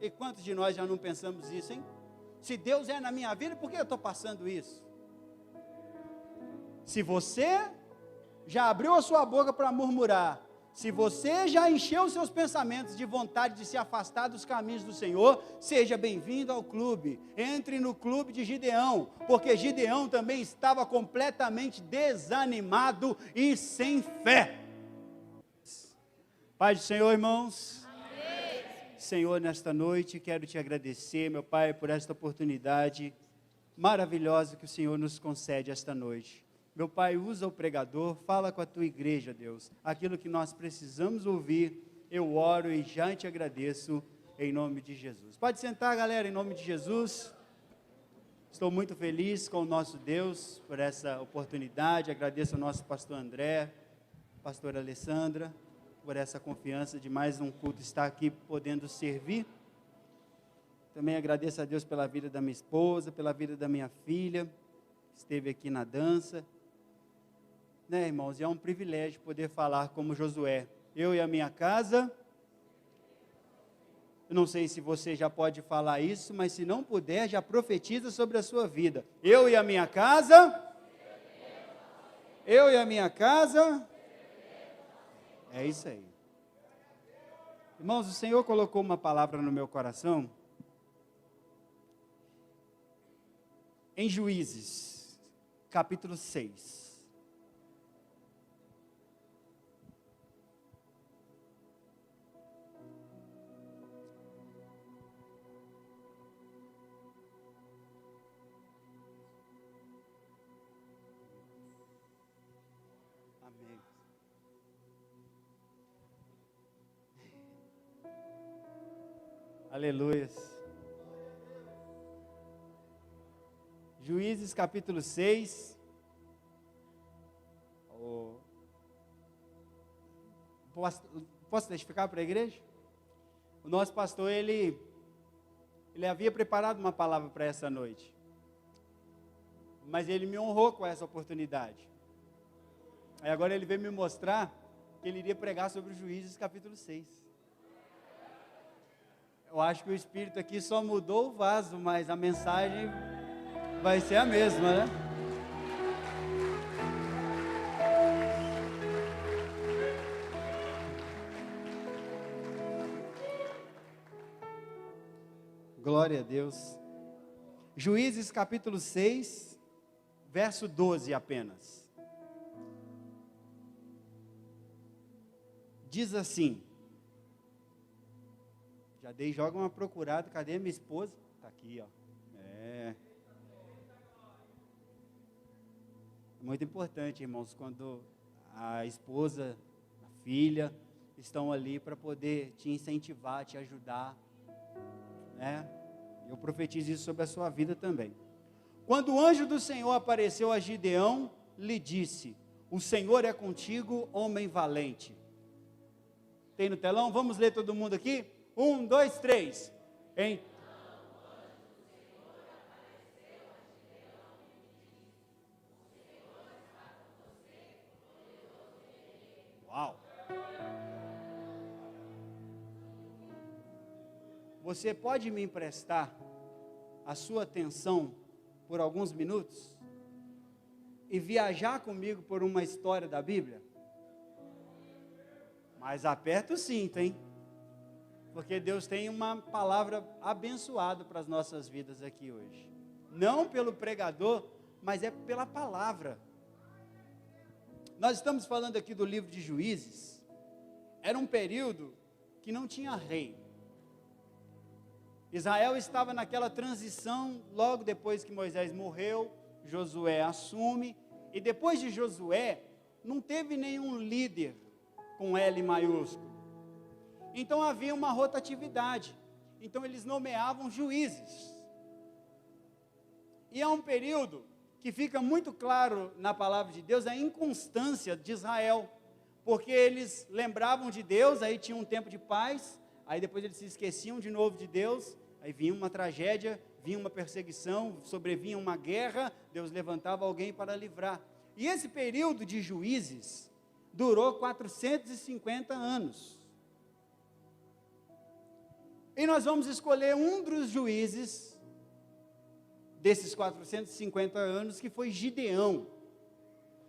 E quantos de nós já não pensamos isso, hein? Se Deus é na minha vida, por que eu estou passando isso? Se você já abriu a sua boca para murmurar, se você já encheu os seus pensamentos de vontade de se afastar dos caminhos do Senhor, seja bem-vindo ao clube. Entre no clube de Gideão, porque Gideão também estava completamente desanimado e sem fé. Pai do Senhor, irmãos. Amém. Senhor, nesta noite quero te agradecer, meu Pai, por esta oportunidade maravilhosa que o Senhor nos concede esta noite. Meu Pai, usa o pregador, fala com a tua igreja, Deus, aquilo que nós precisamos ouvir, eu oro e já te agradeço, em nome de Jesus. Pode sentar, galera, em nome de Jesus. Estou muito feliz com o nosso Deus, por essa oportunidade, agradeço ao nosso pastor André, pastora Alessandra, por essa confiança de mais um culto estar aqui podendo servir. Também agradeço a Deus pela vida da minha esposa, pela vida da minha filha, que esteve aqui na dança. Né, irmãos, e é um privilégio poder falar como Josué, eu e a minha casa. Eu não sei se você já pode falar isso, mas se não puder, já profetiza sobre a sua vida. Eu e a minha casa, eu e a minha casa, é isso aí. Irmãos, o Senhor colocou uma palavra no meu coração, em Juízes, capítulo 6. Aleluia. Juízes capítulo 6. Posso testificar para a igreja? O nosso pastor, ele havia preparado uma palavra para essa noite. Mas ele me honrou com essa oportunidade. Aí agora ele veio me mostrar que ele iria pregar sobre Juízes capítulo 6. Eu acho que o Espírito aqui só mudou o vaso, mas a mensagem vai ser a mesma, né? Glória a Deus. Juízes capítulo 6, verso 12 apenas. Diz assim. Já dei, joga uma procurada, cadê a minha esposa? Está aqui, ó. É muito importante, irmãos, quando a esposa, a filha, estão ali para poder te incentivar, te ajudar, né? Eu profetizo isso sobre a sua vida também. Quando o anjo do Senhor apareceu a Gideão, lhe disse: o Senhor é contigo, homem valente. Tem no telão? Vamos ler todo mundo aqui? 1, 2, 3. Uau! Você pode me emprestar a sua atenção por alguns minutos e viajar comigo por uma história da Bíblia? Mas aperta o cinto, hein? Porque Deus tem uma palavra abençoada para as nossas vidas aqui hoje. Não pelo pregador, mas é pela palavra. Nós estamos falando aqui do livro de Juízes. Era um período que não tinha rei. Israel estava naquela transição, logo depois que Moisés morreu, Josué assume. E depois de Josué, não teve nenhum líder com L maiúsculo. Então havia uma rotatividade. Então eles nomeavam juízes. E é um período que fica muito claro na palavra de Deus a inconstância de Israel. Porque eles lembravam de Deus, aí tinha um tempo de paz, aí depois eles se esqueciam de novo de Deus, aí vinha uma tragédia, vinha uma perseguição, sobrevinha uma guerra, Deus levantava alguém para livrar. E esse período de juízes durou 450 anos. E nós vamos escolher um dos juízes desses 450 anos, que foi Gideão,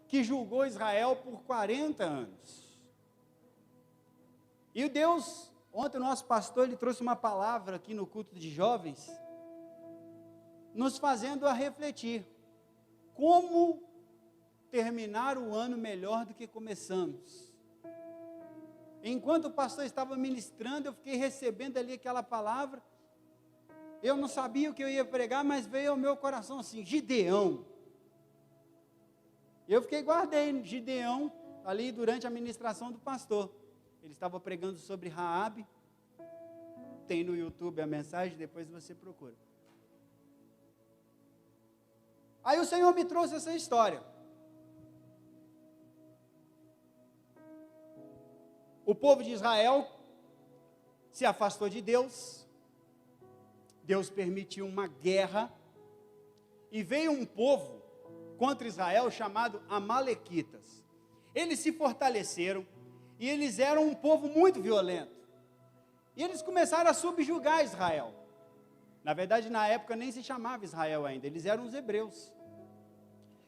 que julgou Israel por 40 anos. E Deus, ontem o nosso pastor, ele trouxe uma palavra aqui no culto de jovens, nos fazendo a refletir, como terminar o ano melhor do que começamos. Enquanto o pastor estava ministrando, eu fiquei recebendo ali aquela palavra, eu não sabia o que eu ia pregar, mas veio ao meu coração assim, Gideão. Eu guardei Gideão ali durante a ministração do pastor. Ele estava pregando sobre Raabe, tem no YouTube a mensagem, depois você procura. Aí o Senhor me trouxe essa história. O povo de Israel se afastou de Deus, Deus permitiu uma guerra, e veio um povo contra Israel chamado Amalequitas. Eles se fortaleceram, e eles eram um povo muito violento, e eles começaram a subjugar Israel. Na verdade, na época nem se chamava Israel ainda, eles eram os hebreus,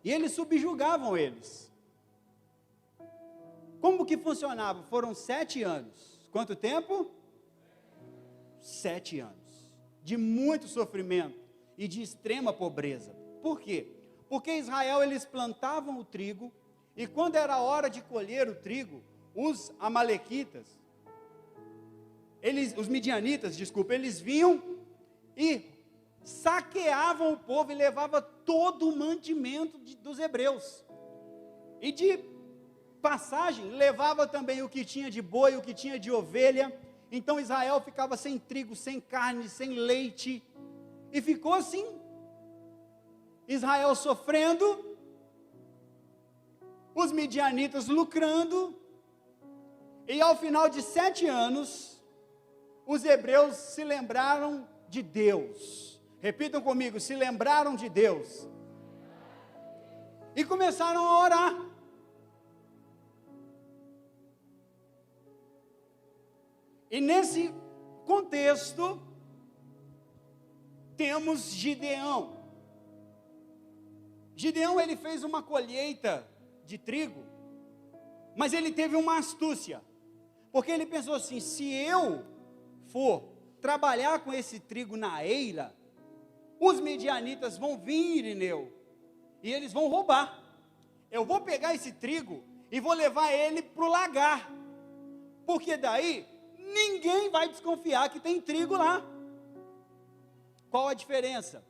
e eles subjugavam eles. Como que funcionava? Foram 7 anos. Quanto tempo? 7 anos. De muito sofrimento e de extrema pobreza. Por quê? Porque Israel, eles plantavam o trigo, e quando era a hora de colher o trigo, os amalequitas, os midianitas, eles vinham e saqueavam o povo e levavam todo o mantimento dos hebreus. E de passagem, levava também o que tinha de boi, o que tinha de ovelha. Então Israel ficava sem trigo, sem carne, sem leite, e ficou assim, Israel sofrendo, os midianitas lucrando, e ao final de 7 anos, os hebreus se lembraram de Deus. Repitam comigo, se lembraram de Deus, e começaram a orar. E nesse contexto, temos Gideão. Gideão, ele fez uma colheita de trigo, mas ele teve uma astúcia, porque ele pensou assim, se eu for trabalhar com esse trigo na eira, os midianitas vão vir, Irineu, e eles vão roubar. Eu vou pegar esse trigo e vou levar ele para o lagar, porque daí ninguém vai desconfiar que tem trigo lá. Qual a diferença?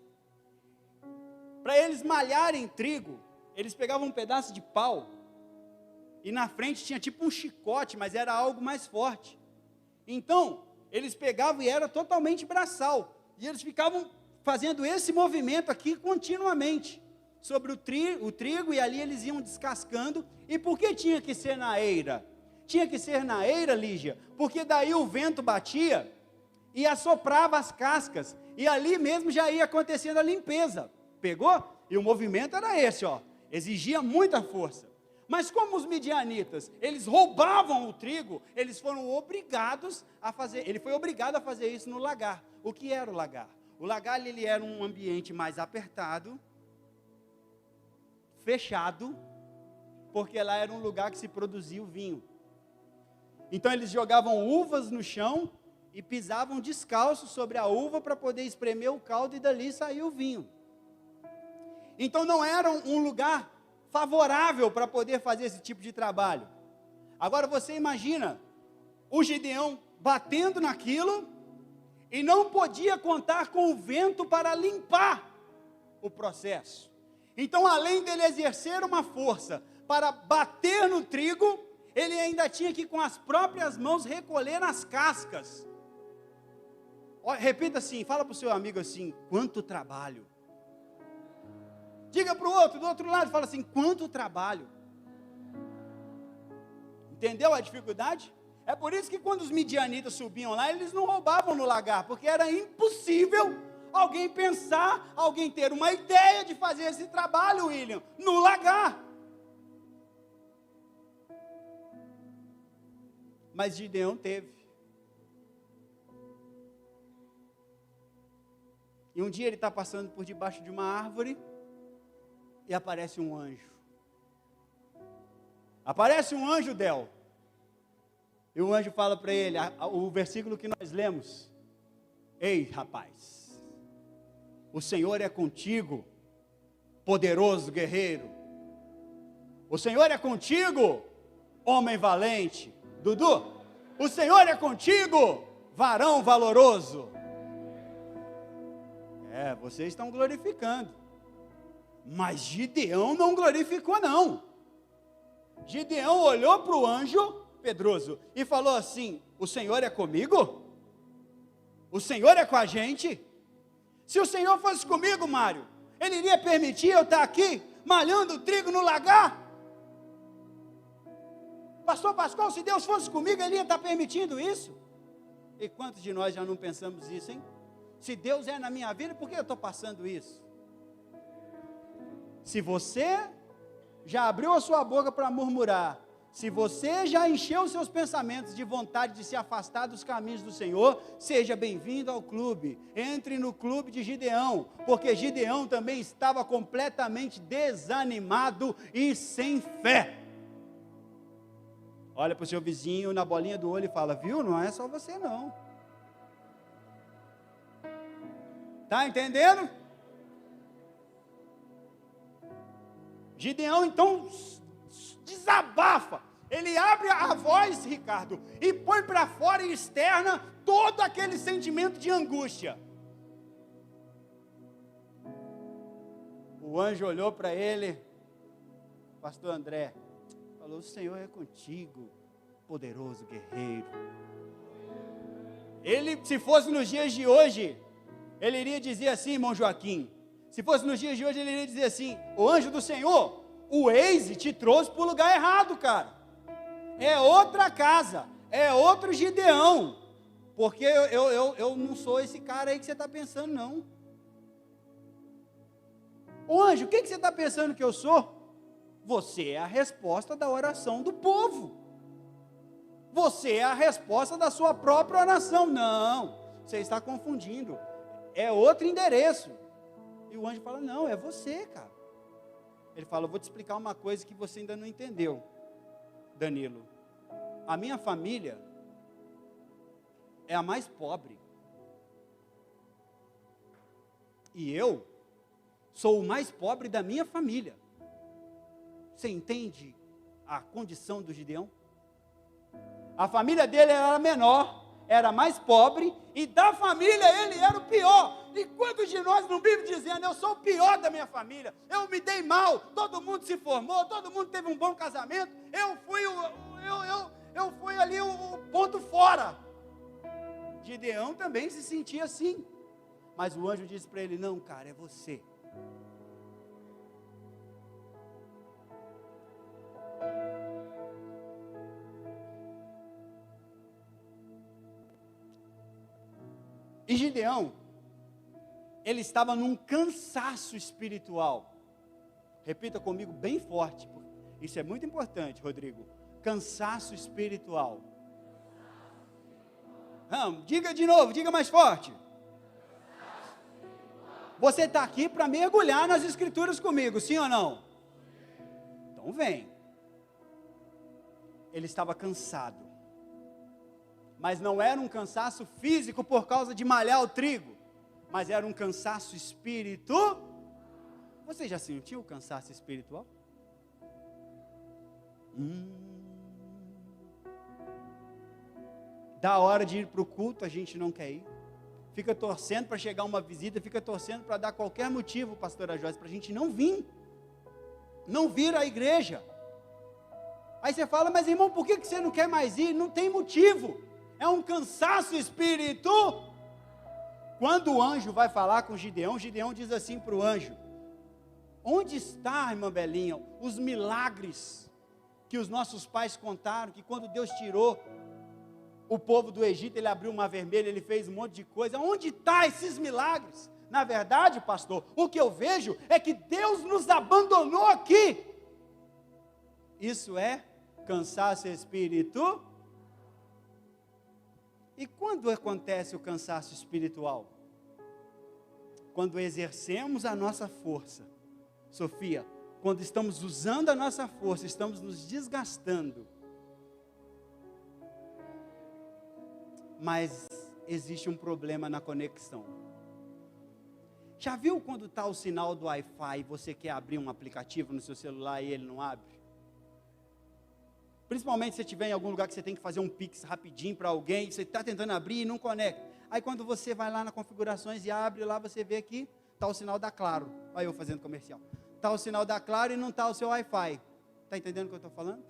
Para eles malharem trigo, eles pegavam um pedaço de pau, e na frente tinha tipo um chicote, mas era algo mais forte. Então, eles pegavam e era totalmente braçal, e eles ficavam fazendo esse movimento aqui continuamente, sobre o trigo, e ali eles iam descascando. E por que tinha que ser na eira? Tinha que ser na eira, Lígia, porque daí o vento batia e assoprava as cascas, e ali mesmo já ia acontecendo a limpeza. Pegou? E o movimento era esse, ó, exigia muita força. Mas como os midianitas, eles roubavam o trigo, eles foram obrigados a fazer, ele foi obrigado a fazer isso no lagar. O que era o lagar? O lagar, ele era um ambiente mais apertado, fechado, porque lá era um lugar que se produzia o vinho. Então eles jogavam uvas no chão e pisavam descalços sobre a uva para poder espremer o caldo, e dali saía o vinho. Então não era um lugar favorável para poder fazer esse tipo de trabalho. Agora você imagina, o Gideão batendo naquilo, e não podia contar com o vento para limpar o processo. Então, além dele exercer uma força para bater no trigo, ele ainda tinha que com as próprias mãos recolher as cascas. Repita assim, fala para o seu amigo assim, quanto trabalho. Diga para o outro, do outro lado, fala assim, quanto trabalho. Entendeu a dificuldade? É por isso que quando os midianitas subiam lá, eles não roubavam no lagar, porque era impossível alguém pensar, alguém ter uma ideia de fazer esse trabalho, William, no lagar. Mas Gideão teve. E um dia ele está passando por debaixo de uma árvore e aparece um anjo. Aparece um anjo, Del. E o anjo fala para ele, o versículo que nós lemos: ei, rapaz, o Senhor é contigo, poderoso guerreiro. O Senhor é contigo, homem valente. Dudu, o Senhor é contigo, varão valoroso. Vocês estão glorificando. Mas Gideão não glorificou, não. Gideão olhou para o anjo, Pedroso, e falou assim: o Senhor é comigo? O Senhor é com a gente? Se o Senhor fosse comigo, Mário, Ele iria permitir eu estar aqui, malhando trigo no lagar? Pastor Pascoal, se Deus fosse comigo, Ele ia estar permitindo isso? E quantos de nós já não pensamos isso, hein? Se Deus é na minha vida, por que eu estou passando isso? Se você já abriu a sua boca para murmurar, se você já encheu os seus pensamentos de vontade de se afastar dos caminhos do Senhor, seja bem-vindo ao clube. Entre no clube de Gideão, porque Gideão também estava completamente desanimado e sem fé. Olha para o seu vizinho na bolinha do olho e fala: viu, não é só você não. Está entendendo? Gideão então desabafa, ele abre a voz, Ricardo, e põe para fora e externa todo aquele sentimento de angústia. O anjo olhou para ele, pastor André, falou: o Senhor é contigo, poderoso guerreiro. Ele, se fosse nos dias de hoje, ele iria dizer assim, irmão Joaquim, se fosse nos dias de hoje, ele iria dizer assim: o anjo do Senhor, o Waze te trouxe para o lugar errado, cara. É outra casa, é outro Gideão, porque eu não sou esse cara aí que você está pensando, não. Ô anjo, o que você está pensando que eu sou? Você é a resposta da oração do povo. Você é a resposta da sua própria oração. Não, você está confundindo. É outro endereço. E o anjo fala: não, é você, cara. Ele fala: eu vou te explicar uma coisa que você ainda não entendeu, Danilo. A minha família é a mais pobre. E eu sou o mais pobre da minha família. Você entende a condição do Gideão? A família dele era menor, era mais pobre, e da família ele era o pior. E quantos de nós não vivem dizendo: eu sou o pior da minha família, eu me dei mal, todo mundo se formou, todo mundo teve um bom casamento, eu fui ali o ponto fora. Gideão também se sentia assim, mas o anjo disse para ele: não, cara, é você. E Gideão, ele estava num cansaço espiritual. Repita comigo bem forte, isso é muito importante, Rodrigo. Cansaço espiritual. Diga de novo, diga mais forte. Você está aqui para mergulhar nas escrituras comigo, sim ou não? Então vem. Ele estava cansado. Mas não era um cansaço físico por causa de malhar o trigo, mas era um cansaço espiritual. Você já sentiu o cansaço espiritual? Da hora de ir para o culto, a gente não quer ir. Fica torcendo para chegar uma visita, fica torcendo para dar qualquer motivo, pastora Joyce, para a gente não vir. Não vir à igreja. Aí você fala: mas irmão, por que você não quer mais ir? Não tem motivo. É um cansaço espiritual. Quando o anjo vai falar com Gideão, Gideão diz assim para o anjo: onde está, irmã Belinha, os milagres que os nossos pais contaram, que quando Deus tirou o povo do Egito, ele abriu o mar vermelho, ele fez um monte de coisa. Onde estão esses milagres? Na verdade, pastor, o que eu vejo é que Deus nos abandonou aqui. Isso é cansaço espiritual. E quando acontece o cansaço espiritual? quando exercemos a nossa força, Sofia, quando estamos usando a nossa força, estamos nos desgastando. Mas existe um problema na conexão. Já viu quando está o sinal do Wi-Fi e você quer abrir um aplicativo no seu celular e ele não abre? Principalmente se você estiver em algum lugar que você tem que fazer um Pix rapidinho para alguém, você está tentando abrir e não conecta. Aí quando você vai lá na configurações e abre lá, você vê que está o sinal da Claro. Olha eu fazendo comercial. Está o sinal da Claro e não está o seu Wi-Fi. Está entendendo o que eu estou falando?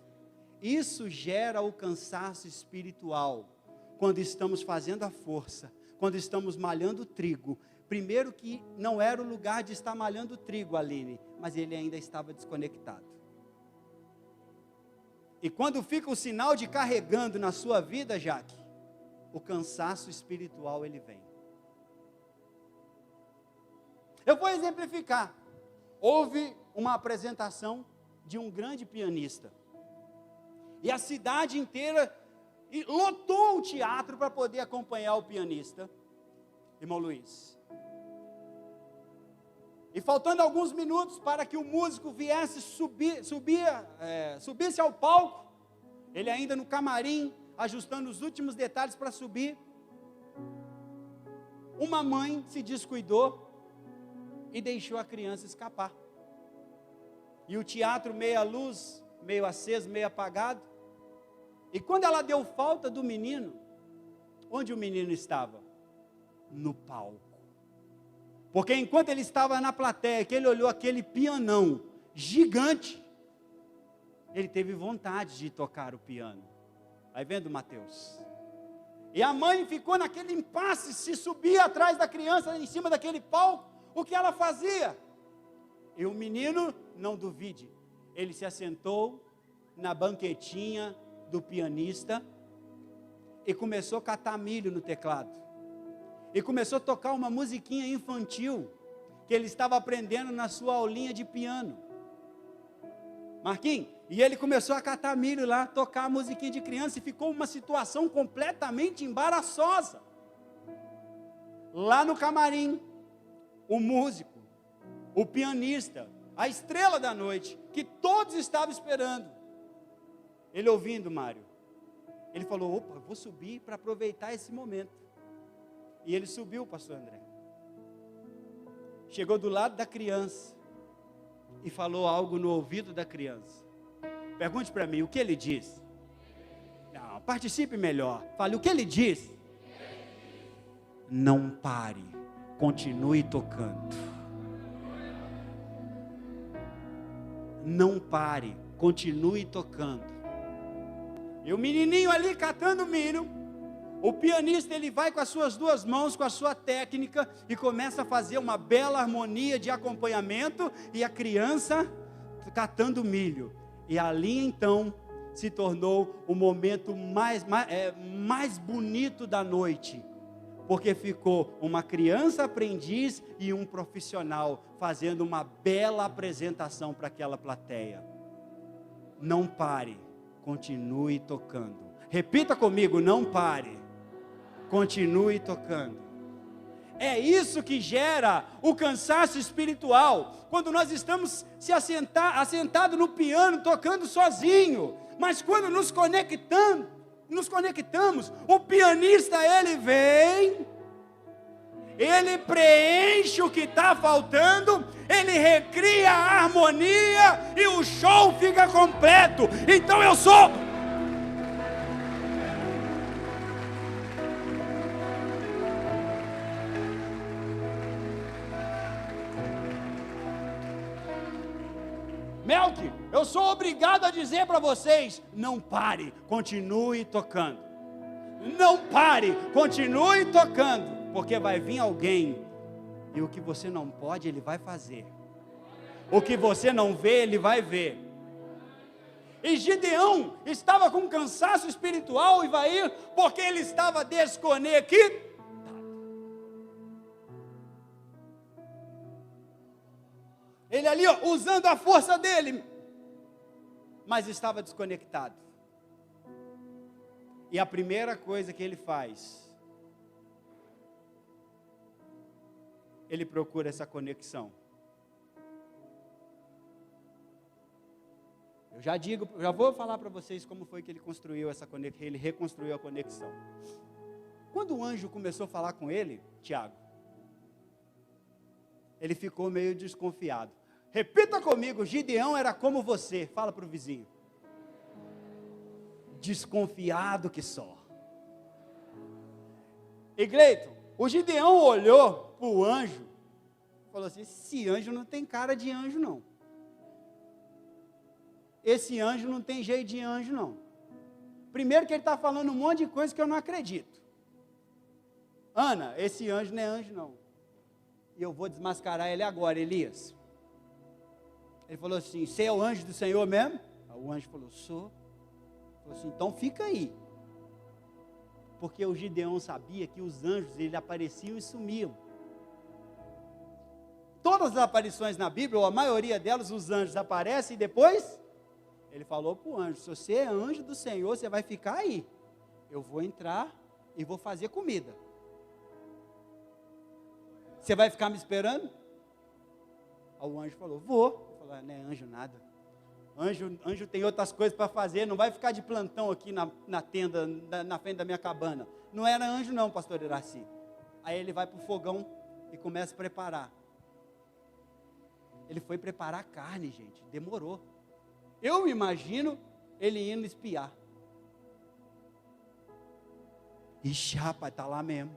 Isso gera o cansaço espiritual. Quando estamos fazendo a força, quando estamos malhando trigo. Primeiro que não era o lugar de estar malhando trigo, Aline, mas ele ainda estava desconectado. E quando fica o sinal de carregando na sua vida, Jaque, o cansaço espiritual ele vem. Eu vou exemplificar. Houve uma apresentação de um grande pianista. E a cidade inteira lotou o teatro para poder acompanhar o pianista, irmão Luiz. E faltando alguns minutos para que o músico viesse subisse ao palco, ele ainda no camarim, ajustando os últimos detalhes para subir, uma mãe se descuidou e deixou a criança escapar. E o teatro meio à luz, meio aceso, meio apagado. E quando ela deu falta do menino, onde o menino estava? No palco. Porque enquanto ele estava na plateia, que ele olhou aquele pianão gigante, ele teve vontade de tocar o piano. Vai vendo, Mateus? E a mãe ficou naquele impasse, se subia atrás da criança, em cima daquele palco, o que ela fazia? E o menino, não duvide, ele se assentou na banquetinha do pianista e começou a catar milho no teclado. E começou a tocar uma musiquinha infantil que ele estava aprendendo na sua aulinha de piano. Marquinhos, e ele começou a catar milho lá, tocar a musiquinha de criança, e ficou uma situação completamente embaraçosa. Lá no camarim, o músico, o pianista, a estrela da noite, que todos estavam esperando. Ele ouvindo, Mário, ele falou, opa, vou subir para aproveitar esse momento. E ele subiu, pastor André. Chegou do lado da criança e falou algo no ouvido da criança. Pergunte para mim, o que ele disse? Não, participe melhor. Fale, o que ele disse? Não pare, continue tocando. Não pare, continue tocando. E o menininho ali catando milho. O pianista, ele vai com as suas duas mãos, com a sua técnica, e começa a fazer uma bela harmonia de acompanhamento, e a criança catando milho. E ali então se tornou o momento mais bonito da noite, porque ficou uma criança aprendiz e um profissional fazendo uma bela apresentação para aquela plateia. Não pare, continue tocando. Repita comigo, não pare. Continue tocando. É isso que gera o cansaço espiritual, quando nós estamos assentados no piano, tocando sozinho, mas quando nos conectamos, o pianista ele vem, ele preenche o que está faltando, ele recria a harmonia e o show fica completo. Então eu sou... Melk, eu sou obrigado a dizer para vocês, não pare, continue tocando. Não pare, continue tocando, porque vai vir alguém, e o que você não pode, ele vai fazer. O que você não vê, ele vai ver. E Gideão estava com cansaço espiritual, Ivair, porque ele estava desconectado. Ele ali, usando a força dele, mas estava desconectado. E a primeira coisa que ele faz, ele procura essa conexão? Eu já vou falar para vocês como foi que ele construiu essa conexão, ele reconstruiu a conexão. Quando o anjo começou a falar com ele, Tiago, ele ficou meio desconfiado. Repita comigo, Gideão era como você. Fala para o vizinho. Desconfiado que só. E Gleito, o Gideão olhou para o anjo, falou assim, esse anjo não tem cara de anjo não. Esse anjo não tem jeito de anjo não. Primeiro que ele está falando um monte de coisa que eu não acredito. Ana, esse anjo não é anjo não. E eu vou desmascarar ele agora, Elias. Ele falou assim, você é o anjo do Senhor mesmo? Aí o anjo falou, sou. Ele falou assim, então fica aí. Porque o Gideão sabia que os anjos, eles apareciam e sumiam. Todas as aparições na Bíblia, ou a maioria delas, os anjos aparecem e depois, ele falou para o anjo, se você é anjo do Senhor, você vai ficar aí. Eu vou entrar e vou fazer comida. Você vai ficar me esperando? Aí o anjo falou, vou. Eu falei, não é anjo nada. Anjo tem outras coisas para fazer, não vai ficar de plantão aqui na tenda, na frente da minha cabana. Não era anjo não, pastor Iraci. Aí ele vai para o fogão e começa a preparar. Ele foi preparar carne, gente, demorou. Eu imagino ele indo espiar. Ixi, rapaz, está lá mesmo.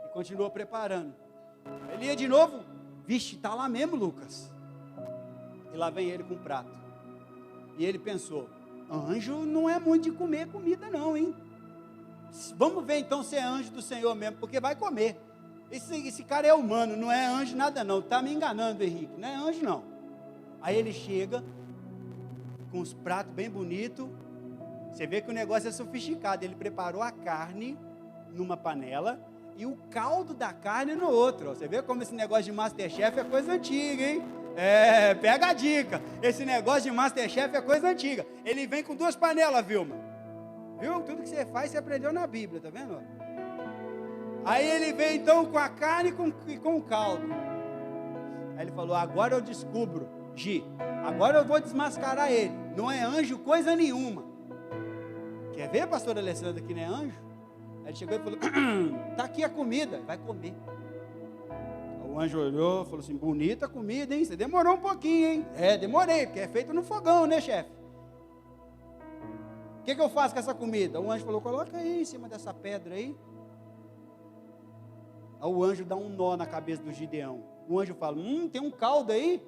E continuou preparando. Ele ia de novo. Vixe, está lá mesmo, Lucas. E lá vem ele com o prato. E ele pensou, anjo não é muito de comer comida não, hein? Vamos ver então se é anjo do Senhor mesmo, porque vai comer. Esse cara é humano, não é anjo nada não. Está me enganando, Henrique, não é anjo não. Aí ele chega com os pratos bem bonitos. Você vê que o negócio é sofisticado. Ele preparou a carne numa panela e o caldo da carne no outro. Você vê como esse negócio de Masterchef é coisa antiga, hein? Pega a dica. Esse negócio de Masterchef é coisa antiga. Ele vem com 2 panelas, Vilma. Viu? Tudo que você faz, você aprendeu na Bíblia, tá vendo? Aí ele vem então com a carne e com o caldo. Aí ele falou, agora eu descubro, Gi, agora eu vou desmascarar ele. Não é anjo coisa nenhuma. Quer ver, pastor Alessandro, que não é anjo? Aí ele chegou e falou, está aqui a comida, vai comer. O anjo olhou, falou assim, bonita a comida, hein? Você demorou um pouquinho, hein? Demorei, porque é feito no fogão, né, chefe? O que eu faço com essa comida? O anjo falou, coloca aí em cima dessa pedra aí. Aí o anjo dá um nó na cabeça do Gideão. O anjo fala, tem um caldo aí?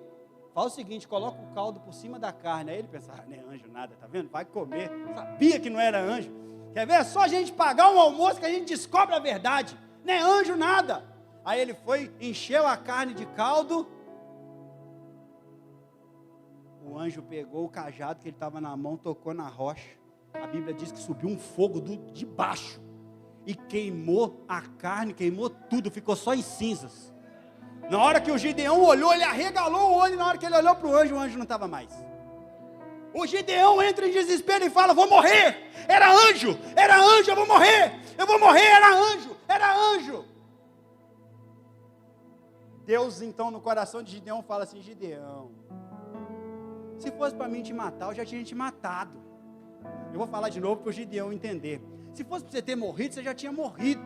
Fala o seguinte, coloca o caldo por cima da carne. Aí ele pensa, não é anjo nada, tá vendo? Vai comer. Sabia que não era anjo. Quer ver? É só a gente pagar um almoço que a gente descobre a verdade. Não é anjo nada. Aí ele foi, encheu a carne de caldo. O anjo pegou o cajado que ele estava na mão, tocou na rocha. A Bíblia diz que subiu um fogo de baixo. E queimou a carne, queimou tudo, ficou só em cinzas. Na hora que o Gideão olhou, ele arregalou o olho. Na hora que ele olhou para o anjo não estava mais. O Gideão entra em desespero e fala, vou morrer. Era anjo, eu vou morrer, era anjo. Deus então no coração de Gideão fala assim, Gideão, se fosse para mim te matar, eu já tinha te matado. Eu vou falar de novo para o Gideão entender. Se fosse para você ter morrido, você já tinha morrido.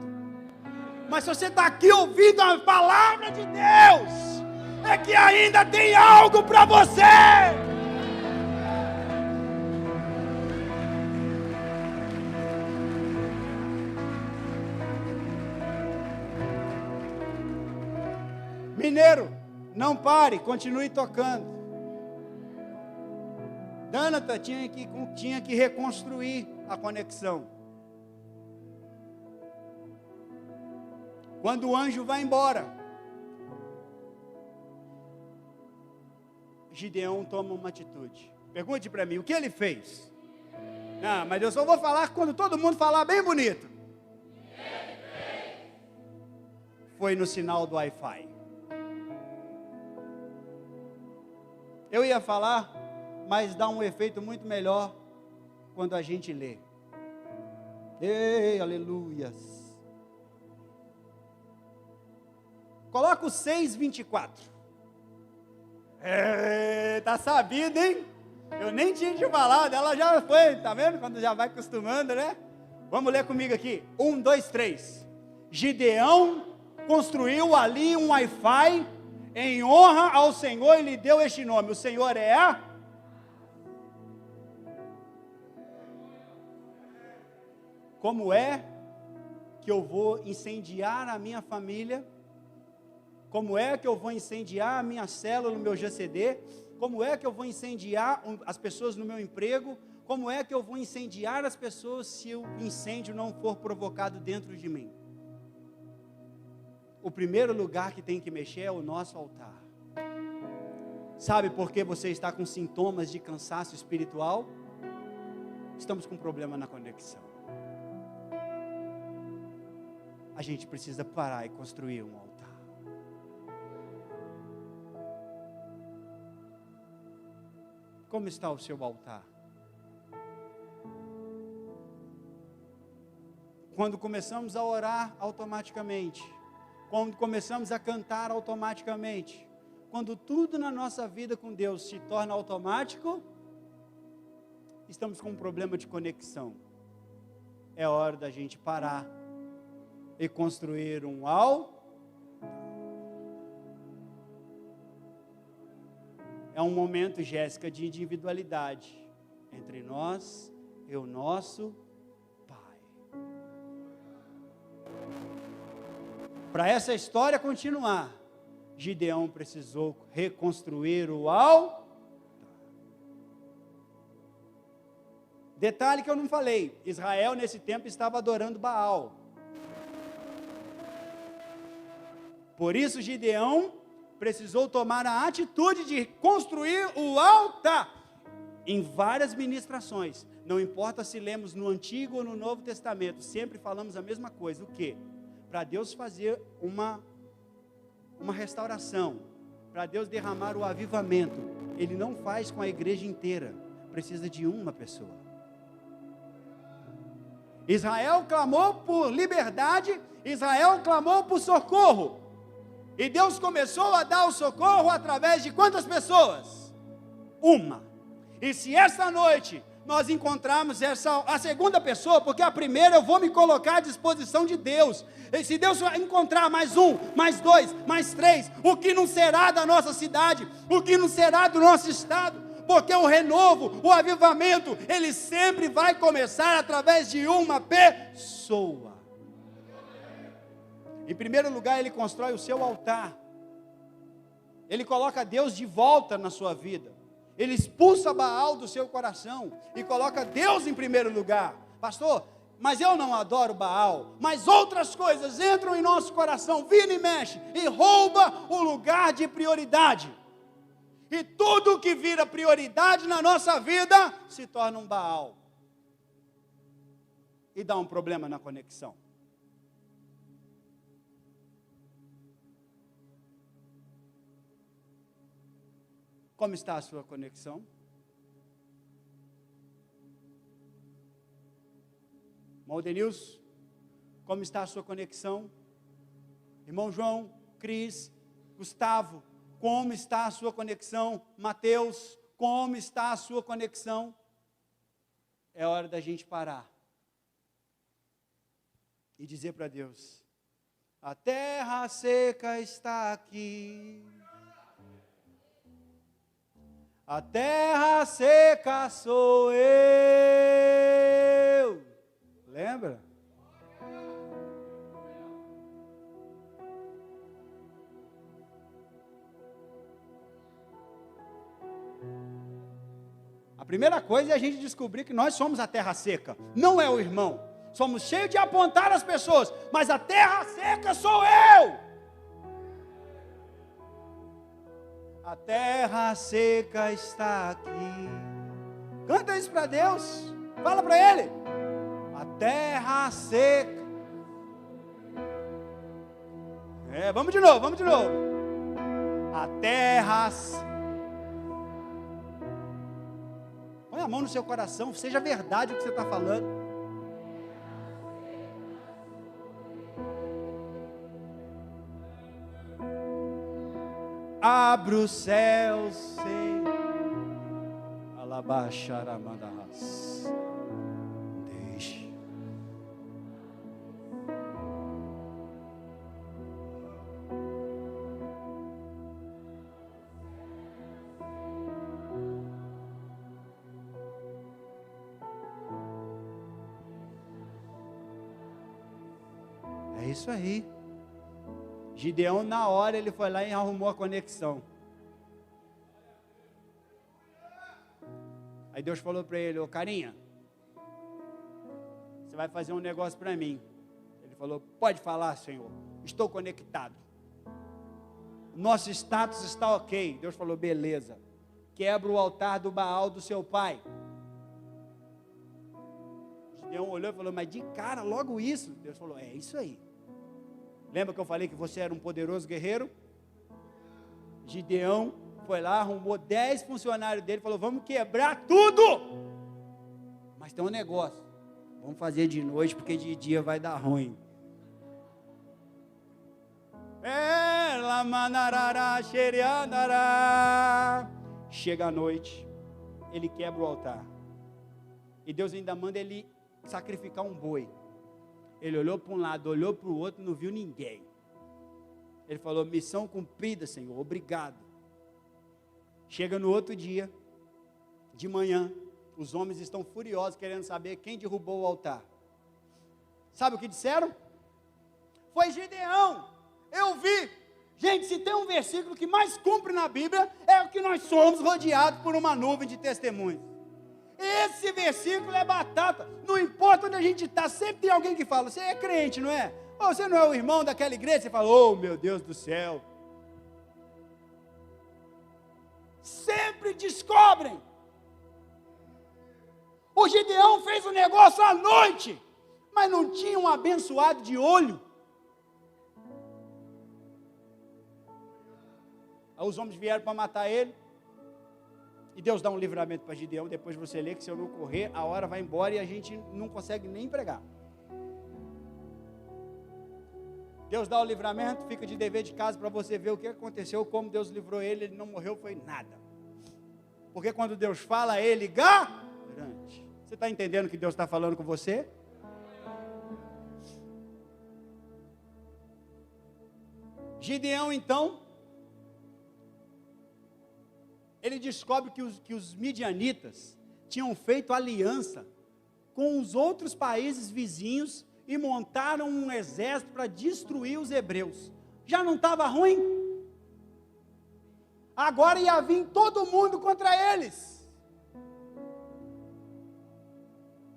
Mas se você está aqui ouvindo a palavra de Deus, é que ainda tem algo para você. Mineiro, não pare, continue tocando. Dânata tinha que reconstruir a conexão. Quando o anjo vai embora, Gideão toma uma atitude. Pergunte para mim, o que ele fez? Não, mas eu só vou falar quando todo mundo falar bem bonito. Foi no sinal do Wi-Fi. Eu ia falar, mas dá um efeito muito melhor quando a gente lê. Ei, aleluias. Coloca o 6:24. Tá sabido, hein? Eu nem tinha te falado, ela já foi, tá vendo? Quando já vai acostumando, né? Vamos ler comigo aqui. 1, 2, 3. Gideão construiu ali um Wi-Fi em honra ao Senhor e lhe deu este nome. O Senhor é a... Como é que eu vou incendiar a minha família? Como é que eu vou incendiar a minha célula, no meu GCD? Como é que eu vou incendiar as pessoas no meu emprego? Como é que eu vou incendiar as pessoas se o incêndio não for provocado dentro de mim? O primeiro lugar que tem que mexer é o nosso altar. Sabe por que você está com sintomas de cansaço espiritual? Estamos com um problema na conexão. A gente precisa parar e construir um altar. Como está o seu altar? Quando começamos a orar automaticamente, quando começamos a cantar automaticamente, quando tudo na nossa vida com Deus se torna automático, estamos com um problema de conexão. É hora da gente parar e construir um altar. É um momento, Jéssica, de individualidade entre nós e o nosso Pai. Para essa história continuar, Gideão precisou reconstruir o altar. Detalhe que eu não falei, Israel nesse tempo estava adorando Baal. Por isso Gideão precisou tomar a atitude de construir o altar. Em várias ministrações, não importa se lemos no Antigo ou no Novo Testamento, sempre falamos a mesma coisa. O quê? Para Deus fazer uma restauração, para Deus derramar o avivamento, Ele não faz com a igreja inteira, precisa de uma pessoa. Israel clamou por liberdade, Israel clamou por socorro, e Deus começou a dar o socorro através de quantas pessoas? Uma. E se esta noite nós encontrarmos a segunda pessoa, porque a primeira eu vou me colocar à disposição de Deus, e se Deus encontrar mais um, mais dois, mais três, o que não será da nossa cidade, o que não será do nosso estado, porque o renovo, o avivamento, ele sempre vai começar através de uma pessoa. Em primeiro lugar, ele constrói o seu altar, ele coloca Deus de volta na sua vida, ele expulsa Baal do seu coração, e coloca Deus em primeiro lugar. Pastor, mas eu não adoro Baal, mas outras coisas entram em nosso coração, vira e mexe, e rouba o lugar de prioridade, e tudo que vira prioridade na nossa vida, se torna um Baal, e dá um problema na conexão. Como está a sua conexão? Irmão Denilson, como está a sua conexão? Irmão João, Cris, Gustavo, como está a sua conexão? Mateus, como está a sua conexão? É hora da gente parar e dizer para Deus: a terra seca está aqui. A terra seca sou eu. Lembra? A primeira coisa é a gente descobrir que nós somos a terra seca, não é o irmão. Somos cheios de apontar as pessoas, mas a terra seca sou eu. A terra seca está aqui. Canta isso para Deus. Fala para Ele. A terra seca. Vamos de novo, vamos de novo. A terra seca. Põe a mão no seu coração, seja verdade o que você está falando. Abra os céus, Senhor. Alabaxaramandarras. Deixe. É isso aí. Gideão, na hora, ele foi lá e arrumou a conexão. Aí Deus falou para ele: ô carinha, você vai fazer um negócio para mim. Ele falou: pode falar, Senhor, estou conectado. Nosso status está ok. Deus falou: beleza, quebra o altar do Baal do seu pai. Gideão olhou e falou: mas de cara, logo isso? Deus falou: é isso aí. Lembra que eu falei que você era um poderoso guerreiro? Gideão foi lá, arrumou 10 funcionários dele, falou: vamos quebrar tudo. Mas tem um negócio, vamos fazer de noite, porque de dia vai dar ruim. Chega a noite, ele quebra o altar. E Deus ainda manda ele sacrificar um boi. Ele olhou para um lado, olhou para o outro, não viu ninguém. Ele falou: missão cumprida, Senhor, obrigado. Chega no outro dia, de manhã, os homens estão furiosos, querendo saber quem derrubou o altar. Sabe o que disseram? Foi Gideão, eu vi. Gente, se tem um versículo que mais cumpre na Bíblia, é o que nós somos rodeados por uma nuvem de testemunhos. Esse versículo é batata. Não importa onde a gente está, sempre tem alguém que fala: você é crente, não é? Ou você não é o irmão daquela igreja? Você fala: oh meu Deus do céu. Sempre descobrem. O Gideão fez o negócio à noite, mas não tinha um abençoado de olho. Aí os homens vieram para matar ele. E Deus dá um livramento para Gideão. Depois você lê que se eu não correr, a hora vai embora e a gente não consegue nem pregar. Deus dá o livramento, fica de dever de casa para você ver o que aconteceu, como Deus livrou ele. Ele não morreu, foi nada. Porque quando Deus fala, ele garante. Você está entendendo o que Deus está falando com você? Gideão, então, ele descobre que os midianitas tinham feito aliança com os outros países vizinhos e montaram um exército para destruir os hebreus. Já não estava ruim? Agora ia vir todo mundo contra eles.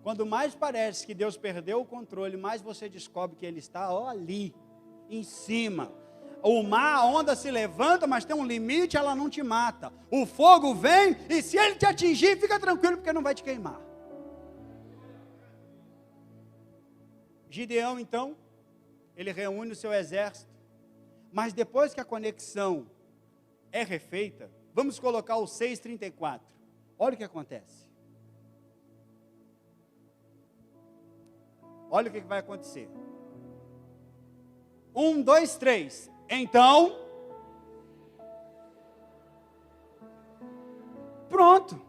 Quando mais parece que Deus perdeu o controle, mais você descobre que Ele está ali, em cima. O mar, a onda se levanta, mas tem um limite, ela não te mata. O fogo vem, e se ele te atingir, fica tranquilo, porque não vai te queimar. Gideão, então, ele reúne o seu exército, mas depois que a conexão é refeita, vamos colocar o 6:34. Olha o que acontece. Olha o que vai acontecer. 1, 2, 3. Então, pronto.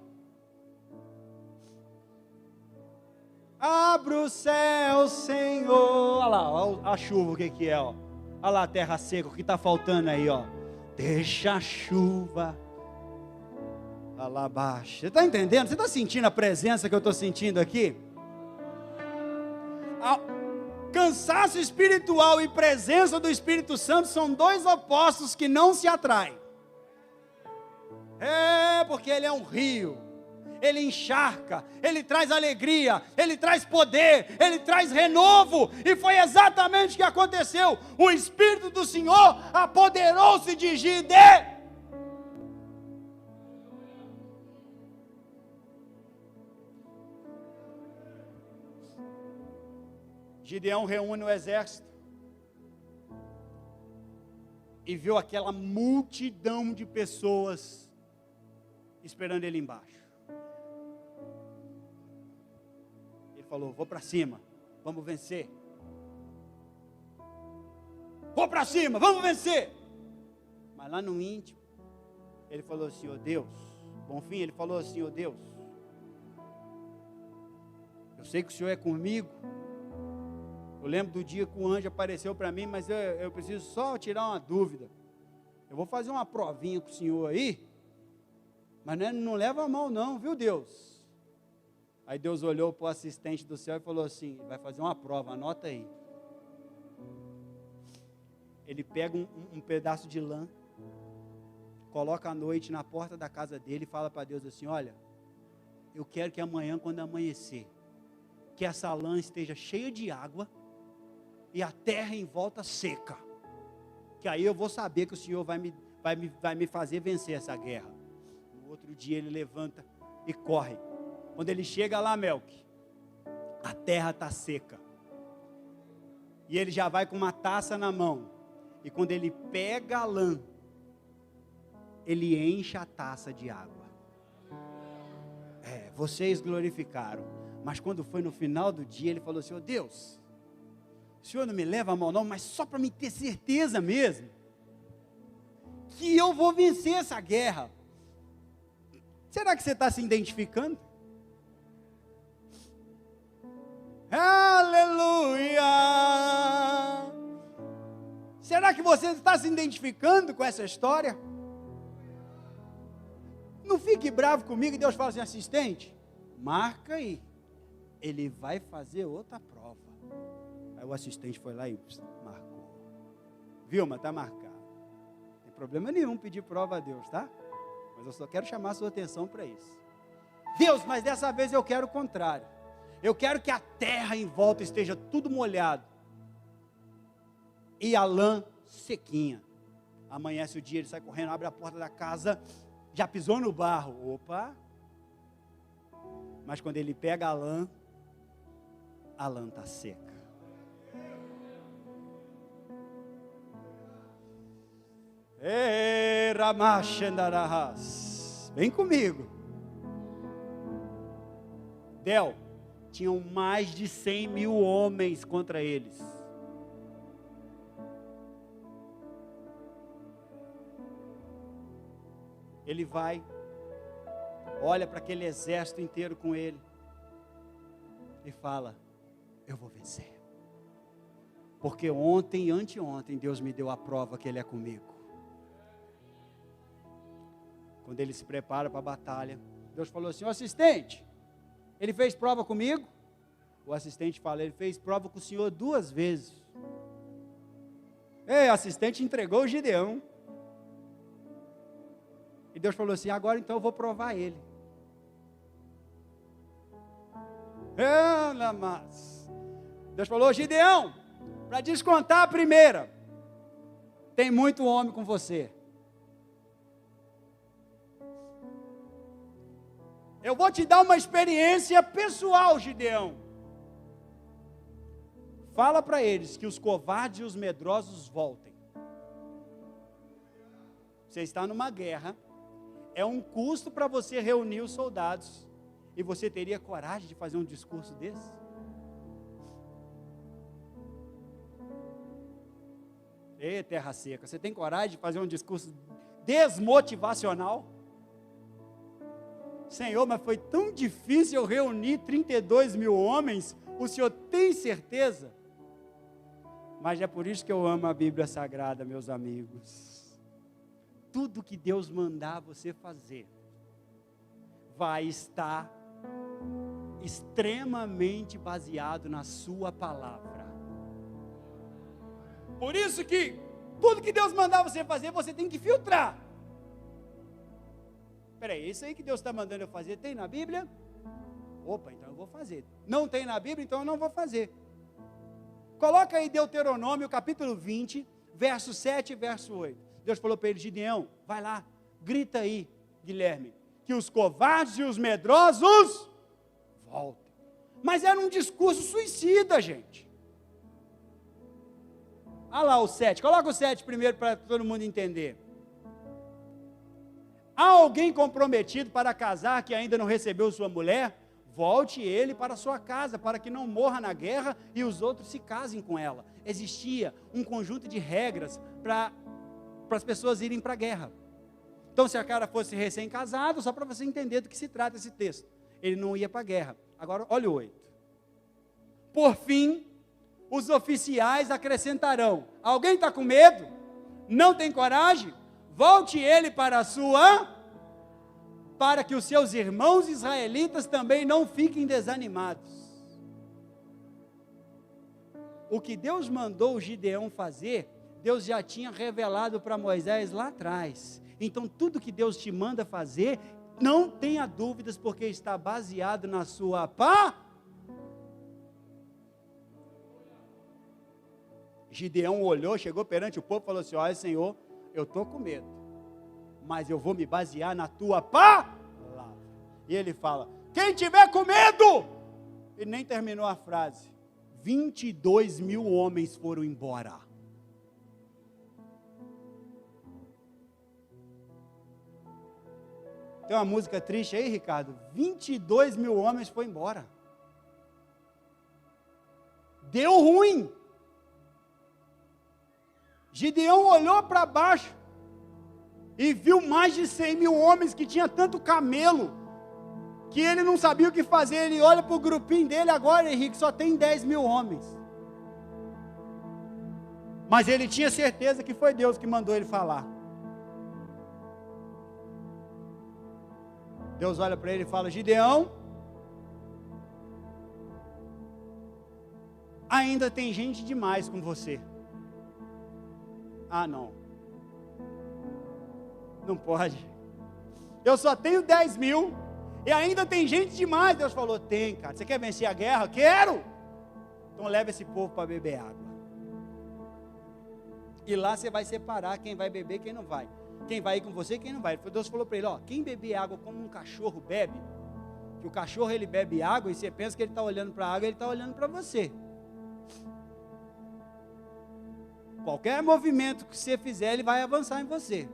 Abra o céu, Senhor. Olha lá, olha a chuva, o que é, ó. Olha lá a terra seca, o que está faltando aí, ó. Deixa a chuva. Olha lá abaixo. Você está entendendo? Você está sentindo a presença que eu estou sentindo aqui? Cansaço espiritual e presença do Espírito Santo são dois opostos que não se atraem. Porque ele é um rio, ele encharca, ele traz alegria, ele traz poder, ele traz renovo, e foi exatamente o que aconteceu. O Espírito do Senhor apoderou-se de Gideão. Gideão reúne o exército e viu aquela multidão de pessoas esperando ele embaixo. Ele falou: vou para cima, vamos vencer. Vou para cima, vamos vencer. Mas lá no íntimo, Ele falou assim: ó Deus, Bonfim, ele falou assim: ó Deus, eu sei que o Senhor é comigo. Eu lembro do dia que o anjo apareceu para mim, mas eu preciso só tirar uma dúvida. Eu vou fazer uma provinha com o Senhor aí, mas não leva a mão não, viu Deus? Aí Deus olhou para o assistente do céu e falou assim: vai fazer uma prova, anota aí. Ele pega um pedaço de lã, coloca à noite na porta da casa dele e fala para Deus assim: olha, eu quero que amanhã, quando amanhecer, que essa lã esteja cheia de água e a terra em volta seca, que aí eu vou saber que o Senhor vai me fazer vencer essa guerra. No outro dia ele levanta e corre. Quando ele chega lá, Melque, a terra está seca, e ele já vai com uma taça na mão, e quando ele pega a lã, ele enche a taça de água. Vocês glorificaram, mas quando foi no final do dia, ele falou assim: ó Deus, o Senhor não me leva a mão não, mas só para me ter certeza mesmo, que eu vou vencer essa guerra. Será que você está se identificando? Aleluia! Será que você está se identificando com essa história? Não fique bravo comigo e Deus fala assim: assistente, marca aí, ele vai fazer outra prova. Aí o assistente foi lá e marcou. Vilma, está marcado. Não tem problema nenhum pedir prova a Deus, tá? Mas eu só quero chamar a sua atenção para isso. Deus, mas dessa vez eu quero o contrário. Eu quero que a terra em volta esteja tudo molhado e a lã sequinha. Amanhece o dia, ele sai correndo, abre a porta da casa, já pisou no barro. Opa! Mas quando ele pega a lã está seca. Ei, Ramachandarahas, vem comigo. Del, tinham mais de 100 mil homens contra eles. Ele vai, olha para aquele exército inteiro com ele e fala: eu vou vencer, porque ontem e anteontem Deus me deu a prova que Ele é comigo. Quando ele se prepara para a batalha, Deus falou assim: ó assistente, ele fez prova comigo? O assistente fala: ele fez prova com o Senhor 2 vezes. Ei, assistente entregou o Gideão. E Deus falou assim: agora então eu vou provar ele. Deus falou: Gideão, para descontar a primeira, tem muito homem com você. Eu vou te dar uma experiência pessoal, Gideão. Fala para eles que os covardes e os medrosos voltem. Você está numa guerra, é um custo para você reunir os soldados, e você teria coragem de fazer um discurso desse? Ei, terra seca, você tem coragem de fazer um discurso desmotivacional? Senhor, mas foi tão difícil eu reunir 32 mil homens, o Senhor tem certeza? Mas é por isso que eu amo a Bíblia Sagrada, meus amigos. Tudo que Deus mandar você fazer, vai estar extremamente baseado na sua palavra. Por isso que, tudo que Deus mandar você fazer, você tem que filtrar. Peraí, isso aí que Deus está mandando eu fazer, tem na Bíblia? Opa, então eu vou fazer. Não tem na Bíblia, então eu não vou fazer. Coloca aí Deuteronômio, capítulo 20, verso 7 e verso 8. Deus falou para ele: Gideão, vai lá, grita aí, Guilherme, que os covardes e os medrosos voltem. Mas era um discurso suicida, gente. Olha lá o 7, coloca o 7 primeiro para todo mundo entender. Há alguém comprometido para casar que ainda não recebeu sua mulher? Volte ele para sua casa, para que não morra na guerra e os outros se casem com ela. Existia um conjunto de regras para as pessoas irem para a guerra. Então, se a cara fosse recém-casado, só para você entender do que se trata esse texto, ele não ia para a guerra. Agora, olha o 8. Por fim, os oficiais acrescentarão: alguém está com medo? Não tem coragem? Volte ele para que os seus irmãos israelitas também não fiquem desanimados. O que Deus mandou o Gideão fazer, Deus já tinha revelado para Moisés lá atrás. Então, tudo que Deus te manda fazer, não tenha dúvidas, porque está baseado na sua Gideão olhou, chegou perante o povo e falou assim: olha, Senhor, eu estou com medo, mas eu vou me basear na tua palavra. E ele fala: quem tiver com medo, ele nem terminou a frase, 22 mil homens foram embora. Tem uma música triste aí, Ricardo? 22 mil homens foram embora. Deu ruim. Gideão olhou para baixo e viu mais de 100 mil homens, que tinha tanto camelo, que ele não sabia o que fazer. Ele olha para o grupinho dele agora, Henrique, só tem 10 mil homens. Mas ele tinha certeza que foi Deus que mandou ele falar. Deus olha para ele e fala: Gideão, ainda tem gente demais com você. Ah, não. Não pode. Eu só tenho 10 mil e ainda tem gente demais. Deus falou: tem, cara. Você quer vencer a guerra? Quero. Então leva esse povo para beber água. E lá você vai separar quem vai beber e quem não vai. Quem vai ir com você e quem não vai. Deus falou para ele: ó, quem beber água como um cachorro bebe, que o cachorro ele bebe água e você pensa que ele está olhando para a água, ele está olhando para você. Qualquer movimento que você fizer, ele vai avançar em você.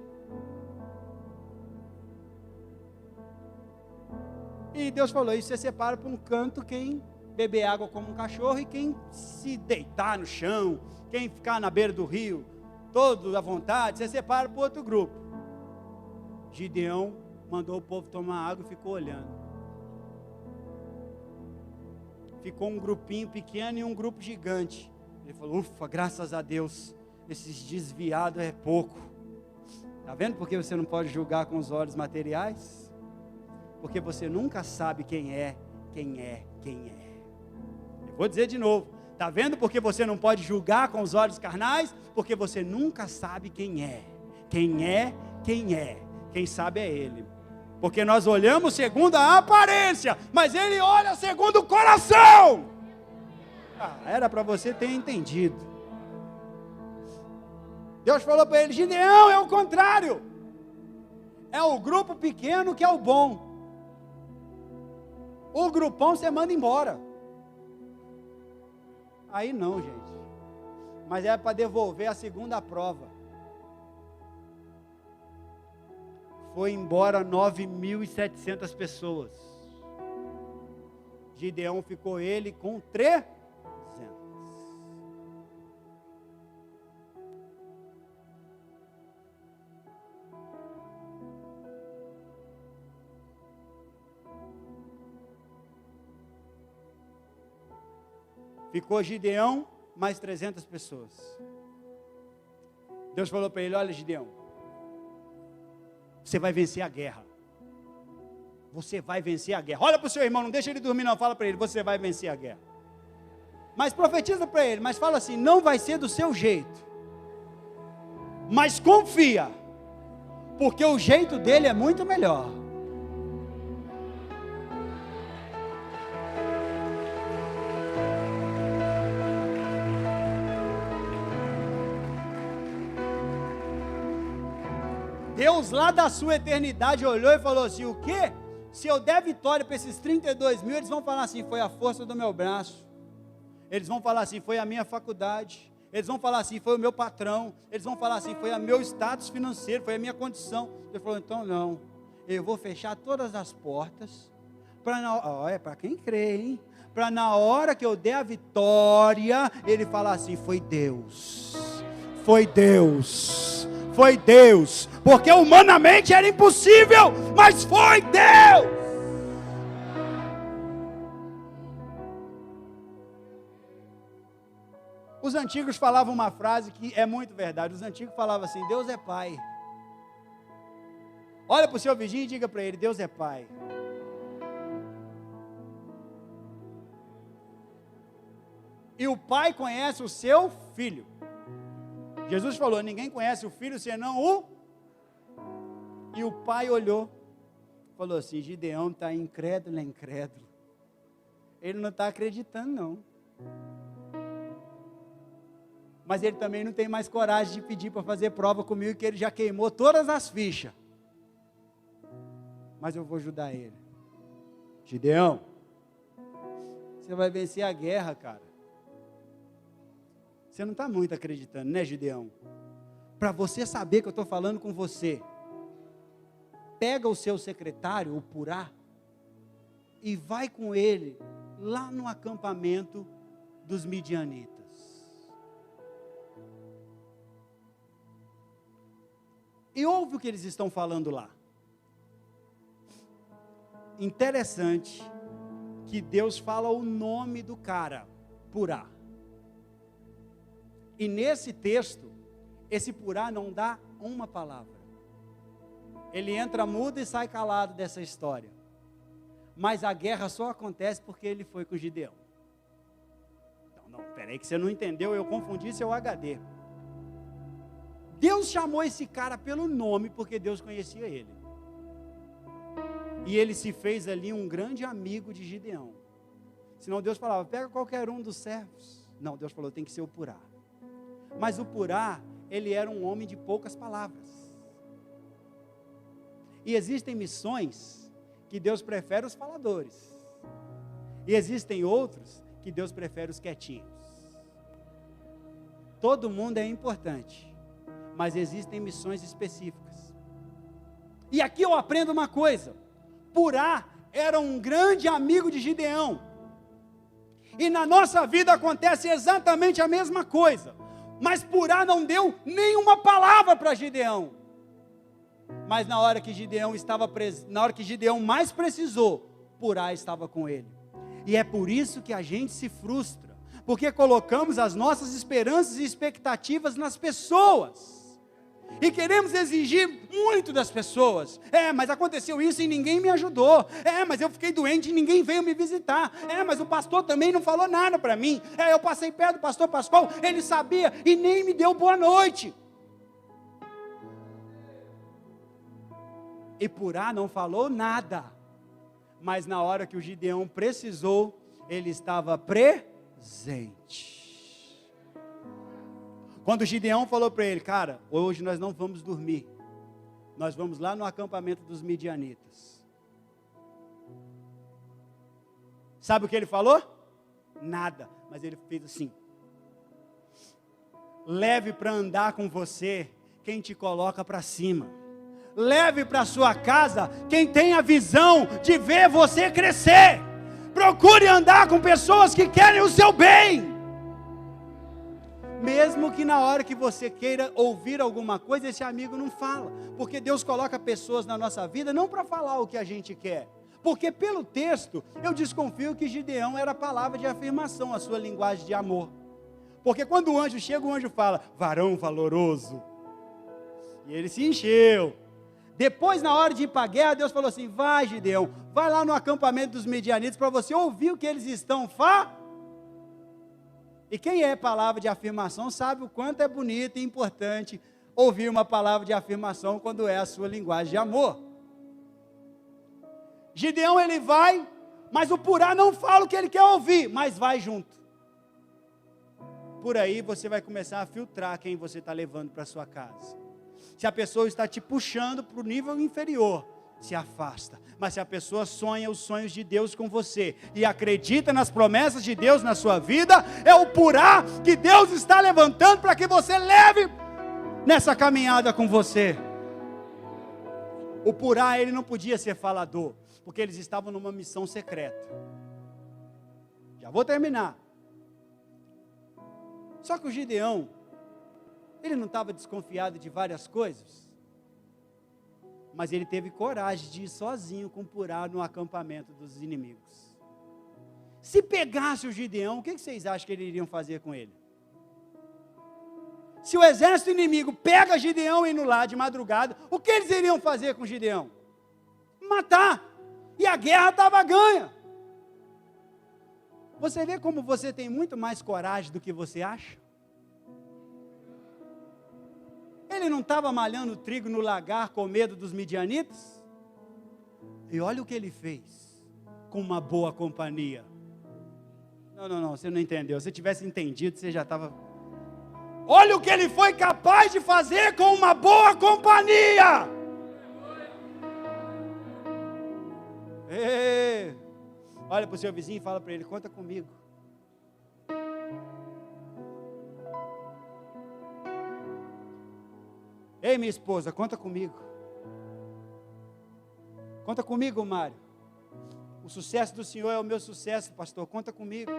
E Deus falou: isso você separa para um canto quem beber água como um cachorro, e quem se deitar no chão, quem ficar na beira do rio, todo à vontade, você separa para outro grupo. Gideão mandou o povo tomar água e ficou olhando. Ficou um grupinho pequeno e um grupo gigante. Ele falou: ufa, graças a Deus, esses desviados é pouco. Está vendo por que você não pode julgar com os olhos materiais? Porque você nunca sabe quem é. Eu vou dizer de novo. Está vendo por que você não pode julgar com os olhos carnais? Porque você nunca sabe quem é. Quem sabe é Ele. Porque nós olhamos segundo a aparência, mas Ele olha segundo o coração. Era para você ter entendido. Deus falou para ele: Gideão, é o contrário. É o grupo pequeno que é o bom. O grupão você manda embora. Aí não, gente. Mas é para devolver a segunda prova. Foi embora 9.700 pessoas. Gideão ficou ele com 300. Ficou Gideão mais 300 pessoas. Deus falou para ele: olha, Gideão, você vai vencer a guerra. Você vai vencer a guerra. Olha para o seu irmão, não deixa ele dormir não, fala para ele: você vai vencer a guerra. Mas profetiza para ele, mas fala assim: não vai ser do seu jeito, mas confia, porque o jeito dele é muito melhor. Deus lá da sua eternidade olhou e falou assim: o quê? Se eu der vitória para esses 32 mil, eles vão falar assim: foi a força do meu braço. Eles vão falar assim: foi a minha faculdade. Eles vão falar assim: foi o meu patrão. Eles vão falar assim: foi o meu status financeiro, foi a minha condição. Ele falou: então não, eu vou fechar todas as portas, para quem crê, hein? Para na hora que eu der a vitória, ele falar assim: foi Deus, foi Deus, foi Deus, porque humanamente era impossível, mas foi Deus. Os antigos falavam uma frase que é muito verdade. Os antigos falavam assim: Deus é Pai. Olha para o seu vizinho e diga para ele: Deus é Pai. E o Pai conhece o seu filho. Jesus falou: ninguém conhece o filho senão o... E o pai olhou, falou assim: Gideão está incrédulo, incrédulo. Ele não está acreditando não. Mas ele também não tem mais coragem de pedir para fazer prova comigo, que ele já queimou todas as fichas. Mas eu vou ajudar ele. Gideão, você vai vencer a guerra, cara. Você não está muito acreditando, né, Gideão? Para você saber que eu estou falando com você, pega o seu secretário, o Purá, e vai com ele lá no acampamento dos midianitas. E ouve o que eles estão falando lá. Interessante que Deus fala o nome do cara, Purá. E nesse texto, esse Purá não dá uma palavra. Ele entra mudo e sai calado dessa história. Mas a guerra só acontece porque ele foi com Gideão. Não, peraí que você não entendeu, eu confundi seu HD. Deus chamou esse cara pelo nome porque Deus conhecia ele. E ele se fez ali um grande amigo de Gideão. Senão Deus falava: pega qualquer um dos servos. Não, Deus falou: tem que ser o Purá. Mas o Purá, ele era um homem de poucas palavras. E existem missões que Deus prefere os faladores. E existem outros que Deus prefere os quietinhos. Todo mundo é importante, mas existem missões específicas. E aqui eu aprendo uma coisa: Purá era um grande amigo de Gideão. E na nossa vida acontece exatamente a mesma coisa. Mas Purá não deu nenhuma palavra para Gideão. Mas na hora que Gideão mais precisou, Purá estava com ele. E é por isso que a gente se frustra, porque colocamos as nossas esperanças e expectativas nas pessoas. E queremos exigir muito das pessoas. Mas aconteceu isso e ninguém me ajudou. Mas eu fiquei doente e ninguém veio me visitar. Mas o pastor também não falou nada para mim. Eu passei perto do pastor Pascoal, ele sabia e nem me deu boa noite. E Purá não falou nada. Mas na hora que o Gideão precisou, ele estava presente. Quando o Gideão falou para ele: cara, hoje nós não vamos dormir, nós vamos lá no acampamento dos midianitas. Sabe o que ele falou? Nada, mas ele fez assim: leve para andar com você quem te coloca para cima, leve para sua casa quem tem a visão de ver você crescer, procure andar com pessoas que querem o seu bem. Mesmo que na hora que você queira ouvir alguma coisa, esse amigo não fala. Porque Deus coloca pessoas na nossa vida não para falar o que a gente quer. Porque pelo texto, eu desconfio que Gideão era a palavra de afirmação, a sua linguagem de amor. Porque quando o anjo chega, o anjo fala: varão valoroso. E ele se encheu. Depois, na hora de ir para a guerra, Deus falou assim: vai, Gideão, vai lá no acampamento dos midianitas para você ouvir o que eles estão falando. E quem é palavra de afirmação sabe o quanto é bonito e importante ouvir uma palavra de afirmação quando é a sua linguagem de amor. Gideão, ele vai, mas o Purá não fala o que ele quer ouvir, mas vai junto. Por aí você vai começar a filtrar quem você está levando para sua casa. Se a pessoa está te puxando para o nível inferior, se afasta. Mas se a pessoa sonha os sonhos de Deus com você e acredita nas promessas de Deus na sua vida, é o Purá que Deus está levantando para que você leve nessa caminhada com você. O Purá, ele não podia ser falador, porque eles estavam numa missão secreta. Já vou terminar. Só que o Gideão, Ele não estava desconfiado de várias coisas? Mas ele teve coragem de ir sozinho com Purá no acampamento dos inimigos. Se pegasse o Gideão, o que vocês acham que eles iriam fazer com ele? Se o exército inimigo pega Gideão indo lá de madrugada, o que eles iriam fazer com Gideão? Matar. E a guerra estava ganha. Você vê como você tem muito mais coragem do que você acha? Ele não estava malhando trigo no lagar com medo dos midianitas? E olha o que ele fez, com uma boa companhia. Não, você não entendeu. Se tivesse entendido, você já estava... Olha o que ele foi capaz de fazer com uma boa companhia. Ei, olha para o seu vizinho e fala para ele, conta comigo. Ei, minha esposa, conta comigo. Conta comigo, Mário. O sucesso do Senhor é o meu sucesso, pastor, conta comigo.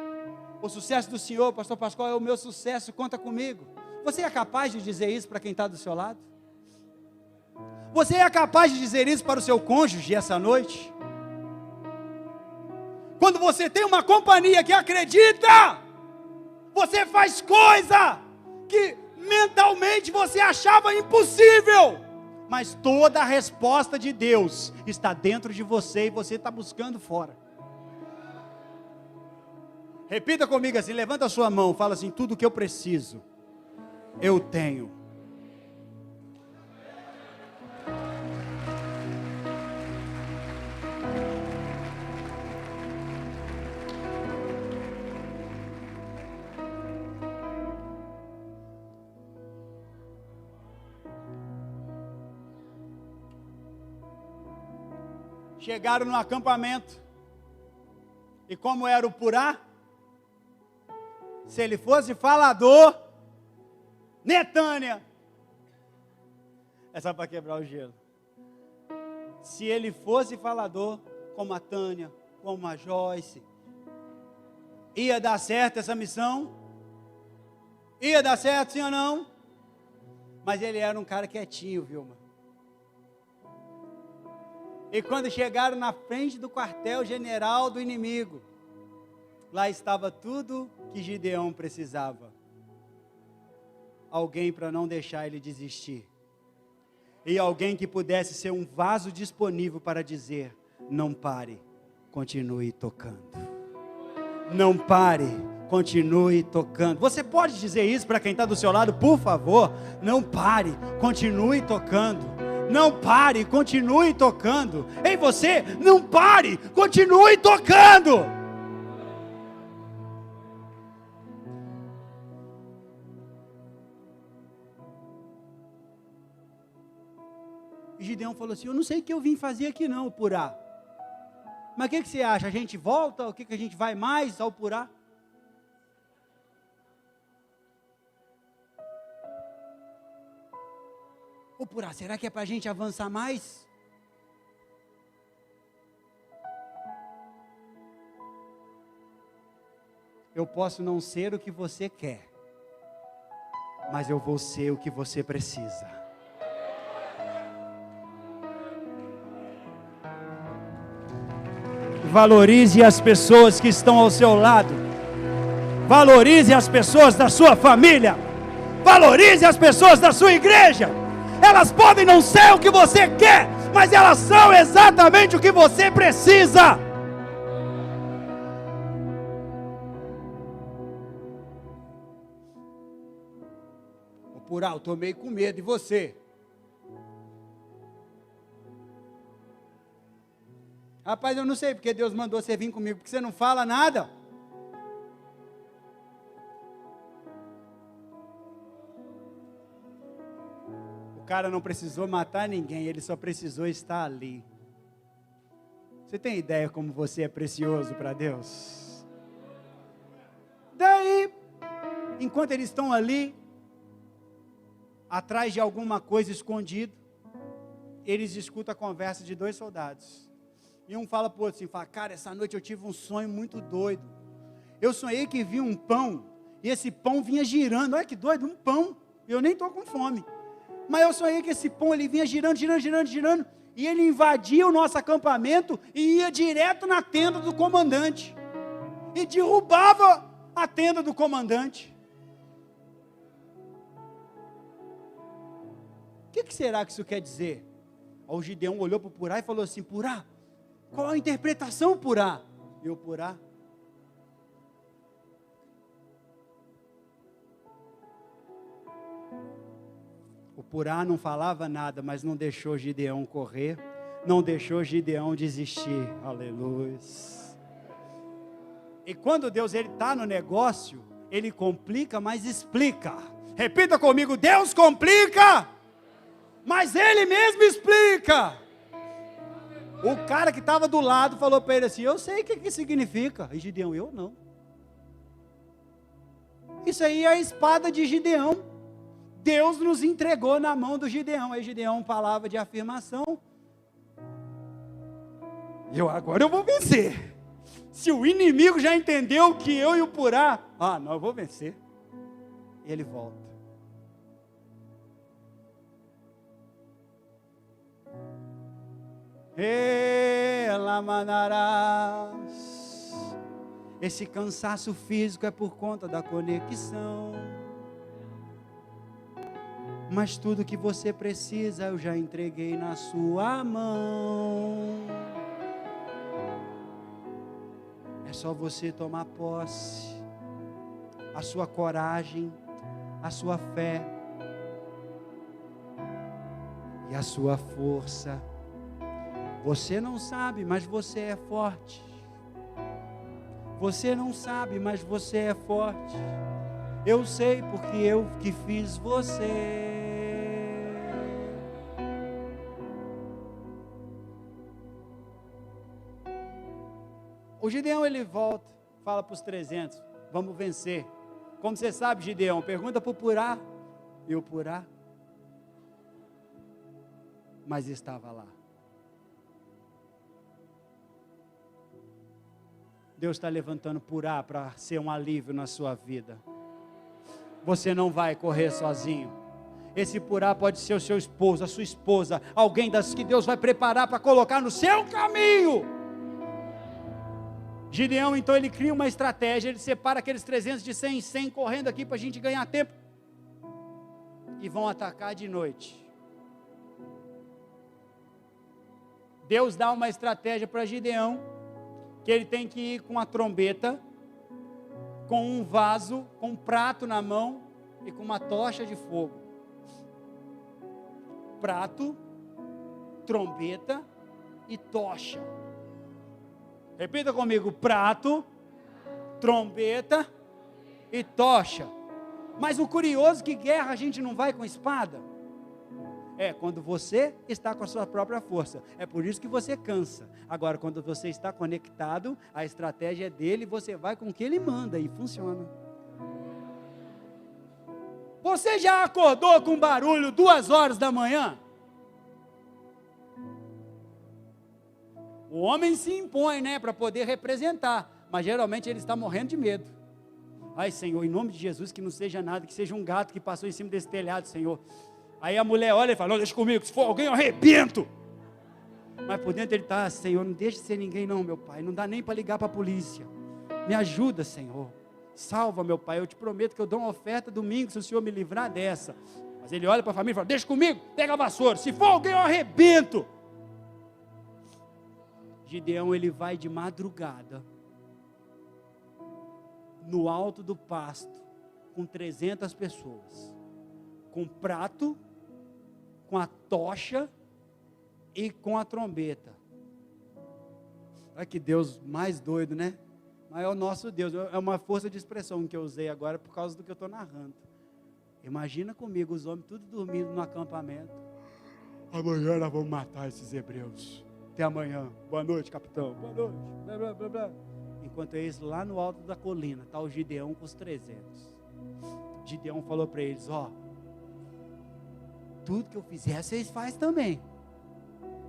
O sucesso do Senhor, pastor Pascoal, é o meu sucesso, conta comigo. Você é capaz de dizer isso para quem está do seu lado? Você é capaz de dizer isso para o seu cônjuge essa noite? Quando você tem uma companhia que acredita, você faz coisa que mentalmente você achava impossível, mas toda a resposta de Deus está dentro de você e você está buscando fora. Repita comigo assim, levanta a sua mão, fala assim, tudo que eu preciso, eu tenho. Chegaram no acampamento, e como era o Purá, se ele fosse falador, Netânia, é só para quebrar o gelo, se ele fosse falador, como a Tânia, como a Joyce, ia dar certo essa missão? Ia dar certo, sim ou não? Mas ele era um cara quietinho, Vilma. E quando chegaram na frente do quartel-general do inimigo, lá estava tudo que Gideão precisava. Alguém para não deixar ele desistir. E alguém que pudesse ser um vaso disponível para dizer, não pare, continue tocando. Não pare, continue tocando. Você pode dizer isso para quem está do seu lado, por favor? Não pare, continue tocando. Não pare, continue tocando. Ei, você, não pare, continue tocando. E Gideão falou assim, eu não sei o que eu vim fazer aqui não, Purá. Mas o que você acha? A gente volta? O que a gente vai mais ao Purá? Ô Purá, será que é para a gente avançar mais? Eu posso não ser o que você quer, mas eu vou ser o que você precisa. Valorize as pessoas que estão ao seu lado. Valorize as pessoas da sua família. Valorize as pessoas da sua igreja. Elas podem não ser o que você quer, mas elas são exatamente o que você precisa. Purá, eu estou meio com medo, e você? Rapaz, eu não sei porque Deus mandou você vir comigo, porque você não fala nada. O cara não precisou matar ninguém, ele só precisou estar ali. Você tem ideia como você é precioso para Deus? Daí, enquanto eles estão ali, atrás de alguma coisa escondido, eles escutam a conversa de dois soldados. E um fala para o outro assim, fala, cara, essa noite eu tive um sonho muito doido. Eu sonhei que vi um pão, e esse pão vinha girando, olha que doido, um pão. Eu nem estou com fome. Mas eu sonhei que esse pão ele vinha girando, girando, girando, girando, e ele invadia o nosso acampamento e ia direto na tenda do comandante. E derrubava a tenda do comandante. O que será que isso quer dizer? O Gideão olhou para o Purá e falou assim: Purá, qual a interpretação, Purá? E o Purá: o Purá não falava nada, mas não deixou Gideão correr, não deixou Gideão desistir. Aleluia. E quando Deus está no negócio, Ele complica, mas explica. Repita comigo: Deus complica, mas Ele mesmo explica. O cara que estava do lado falou para ele assim: eu sei o que significa. E Gideão: eu não. Isso aí é a espada de Gideão. Deus nos entregou na mão do Gideão. Aí Gideão falava de afirmação: agora eu vou vencer. Se o inimigo já entendeu que eu e o Purá, não, eu vou vencer. E ele volta. Esse cansaço físico é por conta da conexão. Mas tudo que você precisa eu já entreguei na sua mão. É só você tomar posse. A sua coragem, a sua fé e a sua força. Você não sabe, mas você é forte. Você não sabe, mas você é forte. Eu sei porque eu que fiz você. O Gideão ele volta, fala para os 300, vamos vencer. Como você sabe, Gideão? Pergunta para o Purá. E o Purá? Mas estava lá. Deus está levantando Purá para ser um alívio na sua vida. Você não vai correr sozinho. Esse Purá pode ser o seu esposo, a sua esposa, alguém das que Deus vai preparar para colocar no seu caminho. Gideão, então, ele cria uma estratégia, ele separa aqueles 300 de 100 em 100, correndo aqui para a gente ganhar tempo, e vão atacar de noite. Deus dá uma estratégia para Gideão, que ele tem que ir com a trombeta, com um vaso, com um prato na mão, e com uma tocha de fogo. Prato, trombeta e tocha. Repita comigo: prato, trombeta e tocha. Mas o curioso é que guerra a gente não vai com espada. É quando você está com a sua própria força. É por isso que você cansa. Agora, quando você está conectado, a estratégia é dele, você vai com o que ele manda e funciona. Você já acordou com barulho 2 horas da manhã? O homem se impõe, para poder representar, mas geralmente ele está morrendo de medo. Ai, Senhor, em nome de Jesus, que não seja nada, que seja um gato que passou em cima desse telhado, Senhor. Aí a mulher olha e fala: não, deixa comigo, se for alguém eu arrebento. Mas por dentro ele está: Senhor, não deixe de ser ninguém não, meu Pai, não dá nem para ligar para a polícia. Me ajuda, Senhor, salva, meu Pai, eu te prometo que eu dou uma oferta domingo, se o Senhor me livrar dessa. Mas ele olha para a família e fala: deixa comigo, pega a vassoura, se for alguém eu arrebento. Gideão, ele vai de madrugada, no alto do pasto, com 300 pessoas, com prato, com a tocha e com a trombeta. Olha que Deus mais doido, né? Mas é o nosso Deus, é uma força de expressão que eu usei agora por causa do que eu estou narrando. Imagina comigo, os homens tudo dormindo no acampamento. Amanhã nós vamos matar esses hebreus. Até amanhã. Boa noite, capitão. Boa noite. Blá, blá, blá, blá. Enquanto eles, lá no alto da colina, está o Gideão com os 300. Gideão falou para eles: tudo que eu fizer, vocês fazem também.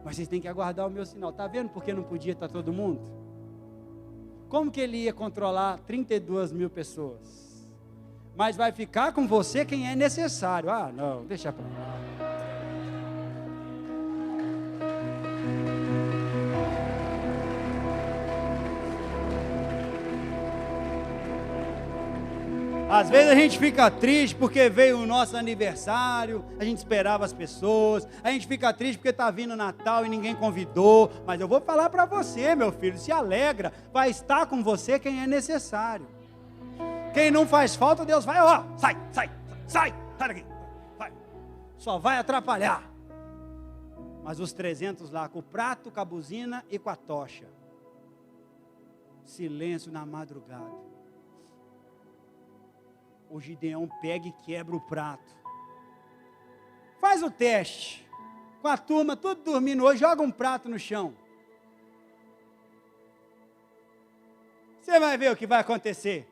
Mas vocês têm que aguardar o meu sinal. Está vendo porque não podia estar todo mundo? Como que ele ia controlar 32 mil pessoas? mas vai ficar com você quem é necessário. Ah, não, deixa para lá. Às vezes a gente fica triste porque veio o nosso aniversário, a gente esperava as pessoas, a gente fica triste porque está vindo Natal e ninguém convidou, mas eu vou falar para você, meu filho, se alegra, vai estar com você quem é necessário. Quem não faz falta, Deus vai, ó, sai daqui, vai. Só vai atrapalhar. Mas os 300 lá, com o prato, com a buzina e com a tocha. Silêncio na madrugada. O Gideão pega e quebra o prato. Faz o teste. Com a turma, tudo dormindo hoje, joga um prato no chão. Você vai ver o que vai acontecer.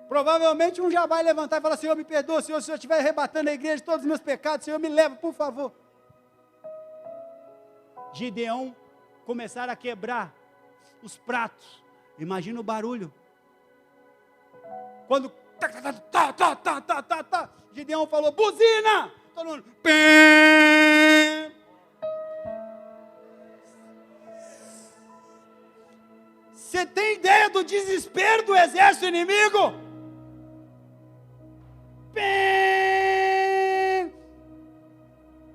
Provavelmente um já vai levantar e falar: Senhor, me perdoa, Senhor, se o Senhor estiver arrebatando a igreja de todos os meus pecados, Senhor, me leva, por favor. Gideão começaram a quebrar os pratos. Imagina o barulho. Quando Gideão falou: buzina! Todo mundo. Você tem ideia do desespero do exército inimigo?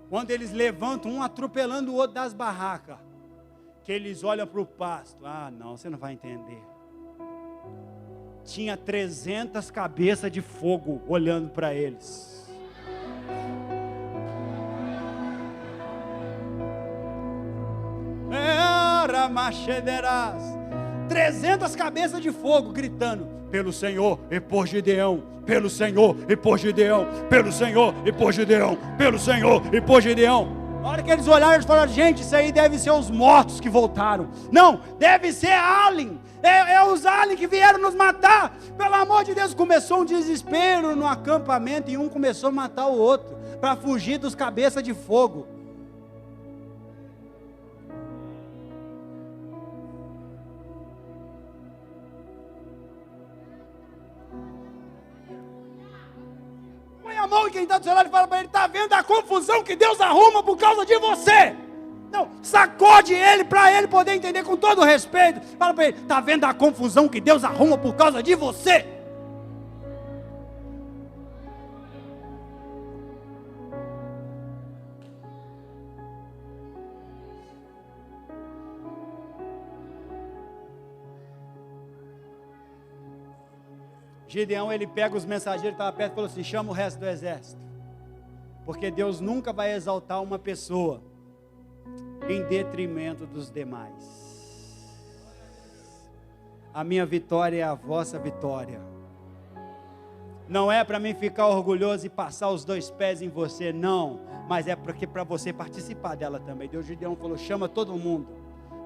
Quando eles levantam, um atropelando o outro das barracas, que eles olham para o pasto. Ah, não, você não vai entender. Tinha 300 cabeças de fogo olhando para eles. Era machederas. 300 cabeças de fogo gritando: pelo Senhor e por Gideão, pelo Senhor e por Gideão, pelo Senhor e por Gideão, pelo Senhor e por Gideão. Na hora que eles olharam, eles falaram: gente, isso aí deve ser os mortos que voltaram. Não, deve ser alien. É os aliens que vieram nos matar. Pelo amor de Deus, começou um desespero no acampamento e um começou a matar o outro, para fugir dos cabeças de fogo. Põe a mão em quem está do seu lado e fala para ele: está vendo a confusão que Deus arruma por causa de você? Não, sacode ele para ele poder entender com todo respeito. Fala para ele: está vendo a confusão que Deus arruma por causa de você? Gideão, ele pega os mensageiros que estavam perto e falou assim: chama o resto do exército, porque Deus nunca vai exaltar uma pessoa em detrimento dos demais. A minha vitória é a vossa vitória. Não é para mim ficar orgulhoso e passar os 2 pés em você, não, mas é porque para você participar dela também. Deus, Gideão falou: chama todo mundo,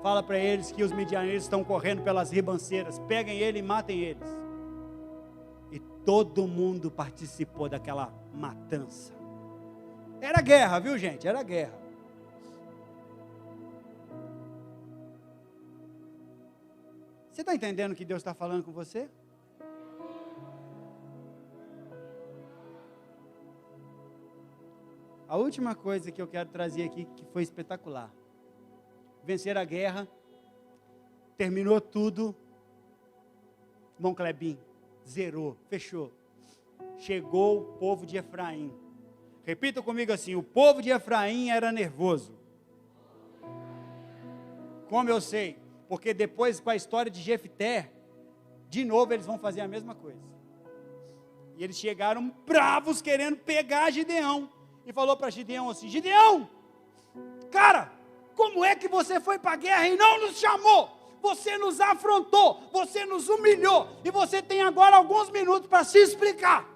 fala para eles que os midianitas estão correndo pelas ribanceiras, peguem ele e matem eles. E todo mundo participou daquela matança. Era guerra, viu, gente? Era guerra. Você está entendendo o que Deus está falando com você? A última coisa que eu quero trazer aqui, que foi espetacular: vencer a guerra, terminou tudo, irmão Clebinho, zerou, fechou. Chegou o povo de Efraim. Repita comigo assim: o povo de Efraim era nervoso. Como eu sei? Porque depois, com a história de Jefté, de novo eles vão fazer a mesma coisa. E eles chegaram bravos, querendo pegar Gideão. E falou para Gideão assim: Gideão, cara, como é que você foi para a guerra e não nos chamou? Você nos afrontou, você nos humilhou, e você tem agora alguns minutos para se explicar.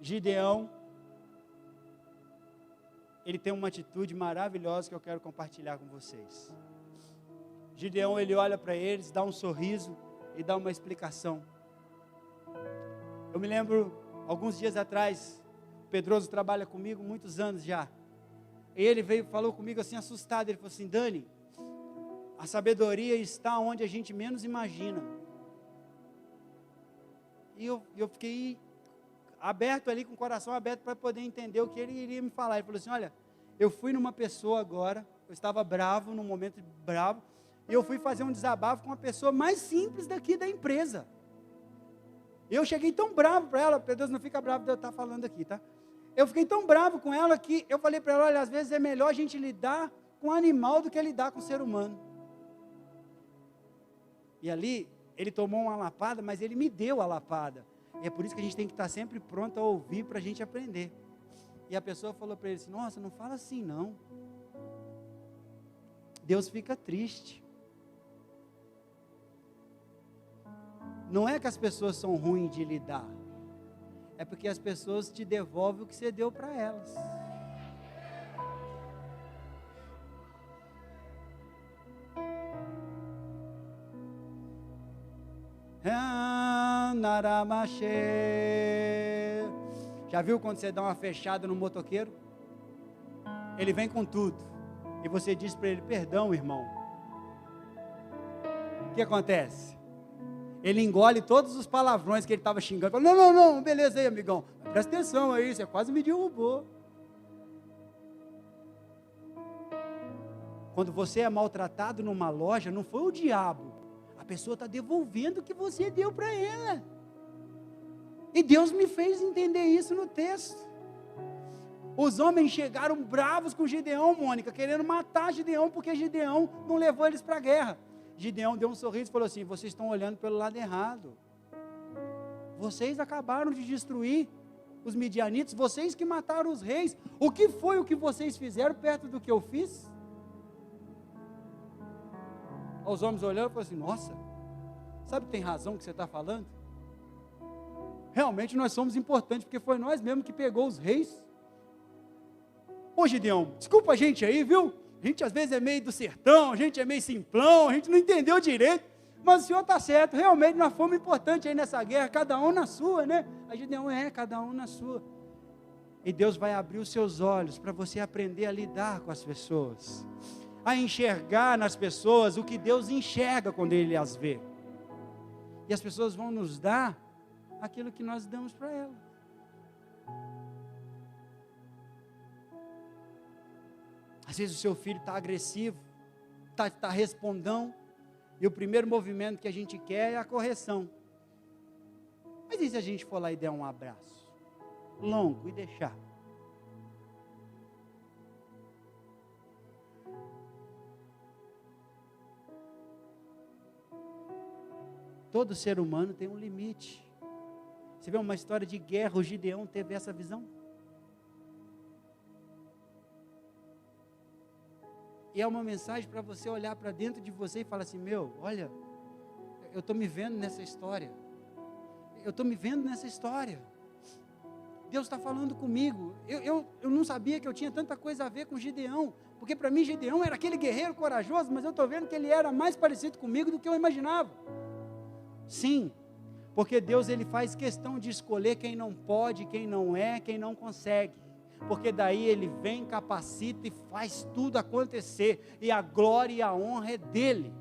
Gideão, ele tem uma atitude maravilhosa que eu quero compartilhar com vocês. Gideão, ele olha para eles, dá um sorriso e dá uma explicação. Eu me lembro, alguns dias atrás, o Pedroso trabalha comigo muitos anos já. E ele veio, falou comigo assim, assustado. Ele falou assim: Dani, A sabedoria está onde a gente menos imagina. E eu fiquei aberto ali, com o coração aberto, para poder entender o que ele iria me falar. Ele falou assim: olha, eu fui numa pessoa agora, eu estava bravo, num momento bravo, e eu fui fazer um desabafo com uma pessoa mais simples daqui da empresa. Eu cheguei tão bravo para ela, Deus, não fica bravo de eu estar falando aqui, tá? Eu fiquei tão bravo com ela que eu falei para ela: olha, às vezes é melhor a gente lidar com animal do que lidar com ser humano. E ali, ele tomou uma lapada, mas ele me deu a lapada. E é por isso que a gente tem que estar sempre pronto a ouvir, para a gente aprender. E a pessoa falou para ele assim: nossa, não fala assim não. Deus fica triste. Não é que as pessoas são ruins de lidar, é porque as pessoas te devolvem o que você deu para elas. Já viu quando você dá uma fechada no motoqueiro? Ele vem com tudo, e você diz para ele: perdão, irmão. O que acontece? Ele engole todos os palavrões que ele estava xingando. Fala: não, beleza aí, amigão, presta atenção aí, você quase me derrubou. Quando você é maltratado numa loja, não foi o diabo, a pessoa está devolvendo o que você deu para ela. E Deus me fez entender isso no texto. Os homens chegaram bravos com Gideão, Mônica, querendo matar Gideão, porque Gideão não levou eles para a guerra. Gideão deu um sorriso e falou assim: vocês estão olhando pelo lado errado. Vocês acabaram de destruir os midianitas, vocês que mataram os reis. O que foi o que vocês fizeram perto do que eu fiz? Os homens olhando e falaram assim: nossa, sabe que tem razão o que você está falando? Realmente nós somos importantes, porque foi nós mesmos que pegou os reis. Ô Gideão, desculpa a gente aí, viu? A gente às vezes é meio do sertão, a gente é meio simplão, a gente não entendeu direito, mas o senhor está certo, realmente nós fomos importantes aí nessa guerra, cada um na sua, né? A Gideão: cada um na sua. E Deus vai abrir os seus olhos para você aprender a lidar com as pessoas, a enxergar nas pessoas o que Deus enxerga quando Ele as vê. E as pessoas vão nos dar aquilo que nós damos para elas. Às vezes o seu filho está agressivo, está respondão, e o primeiro movimento que a gente quer é a correção. Mas e se a gente for lá e der um abraço longo e deixar? Todo ser humano tem um limite. Você vê uma história de guerra, o Gideão teve essa visão. E é uma mensagem para você olhar para dentro de você e falar assim: olha, eu estou me vendo nessa história. Eu estou me vendo nessa história. Deus está falando comigo. Eu não sabia que eu tinha tanta coisa a ver com Gideão, porque para mim Gideão era aquele guerreiro corajoso, mas eu estou vendo que ele era mais parecido comigo do que eu imaginava. Sim, porque Deus, Ele faz questão de escolher quem não pode, quem não é, quem não consegue, porque daí Ele vem, capacita e faz tudo acontecer, e a glória e a honra é dEle.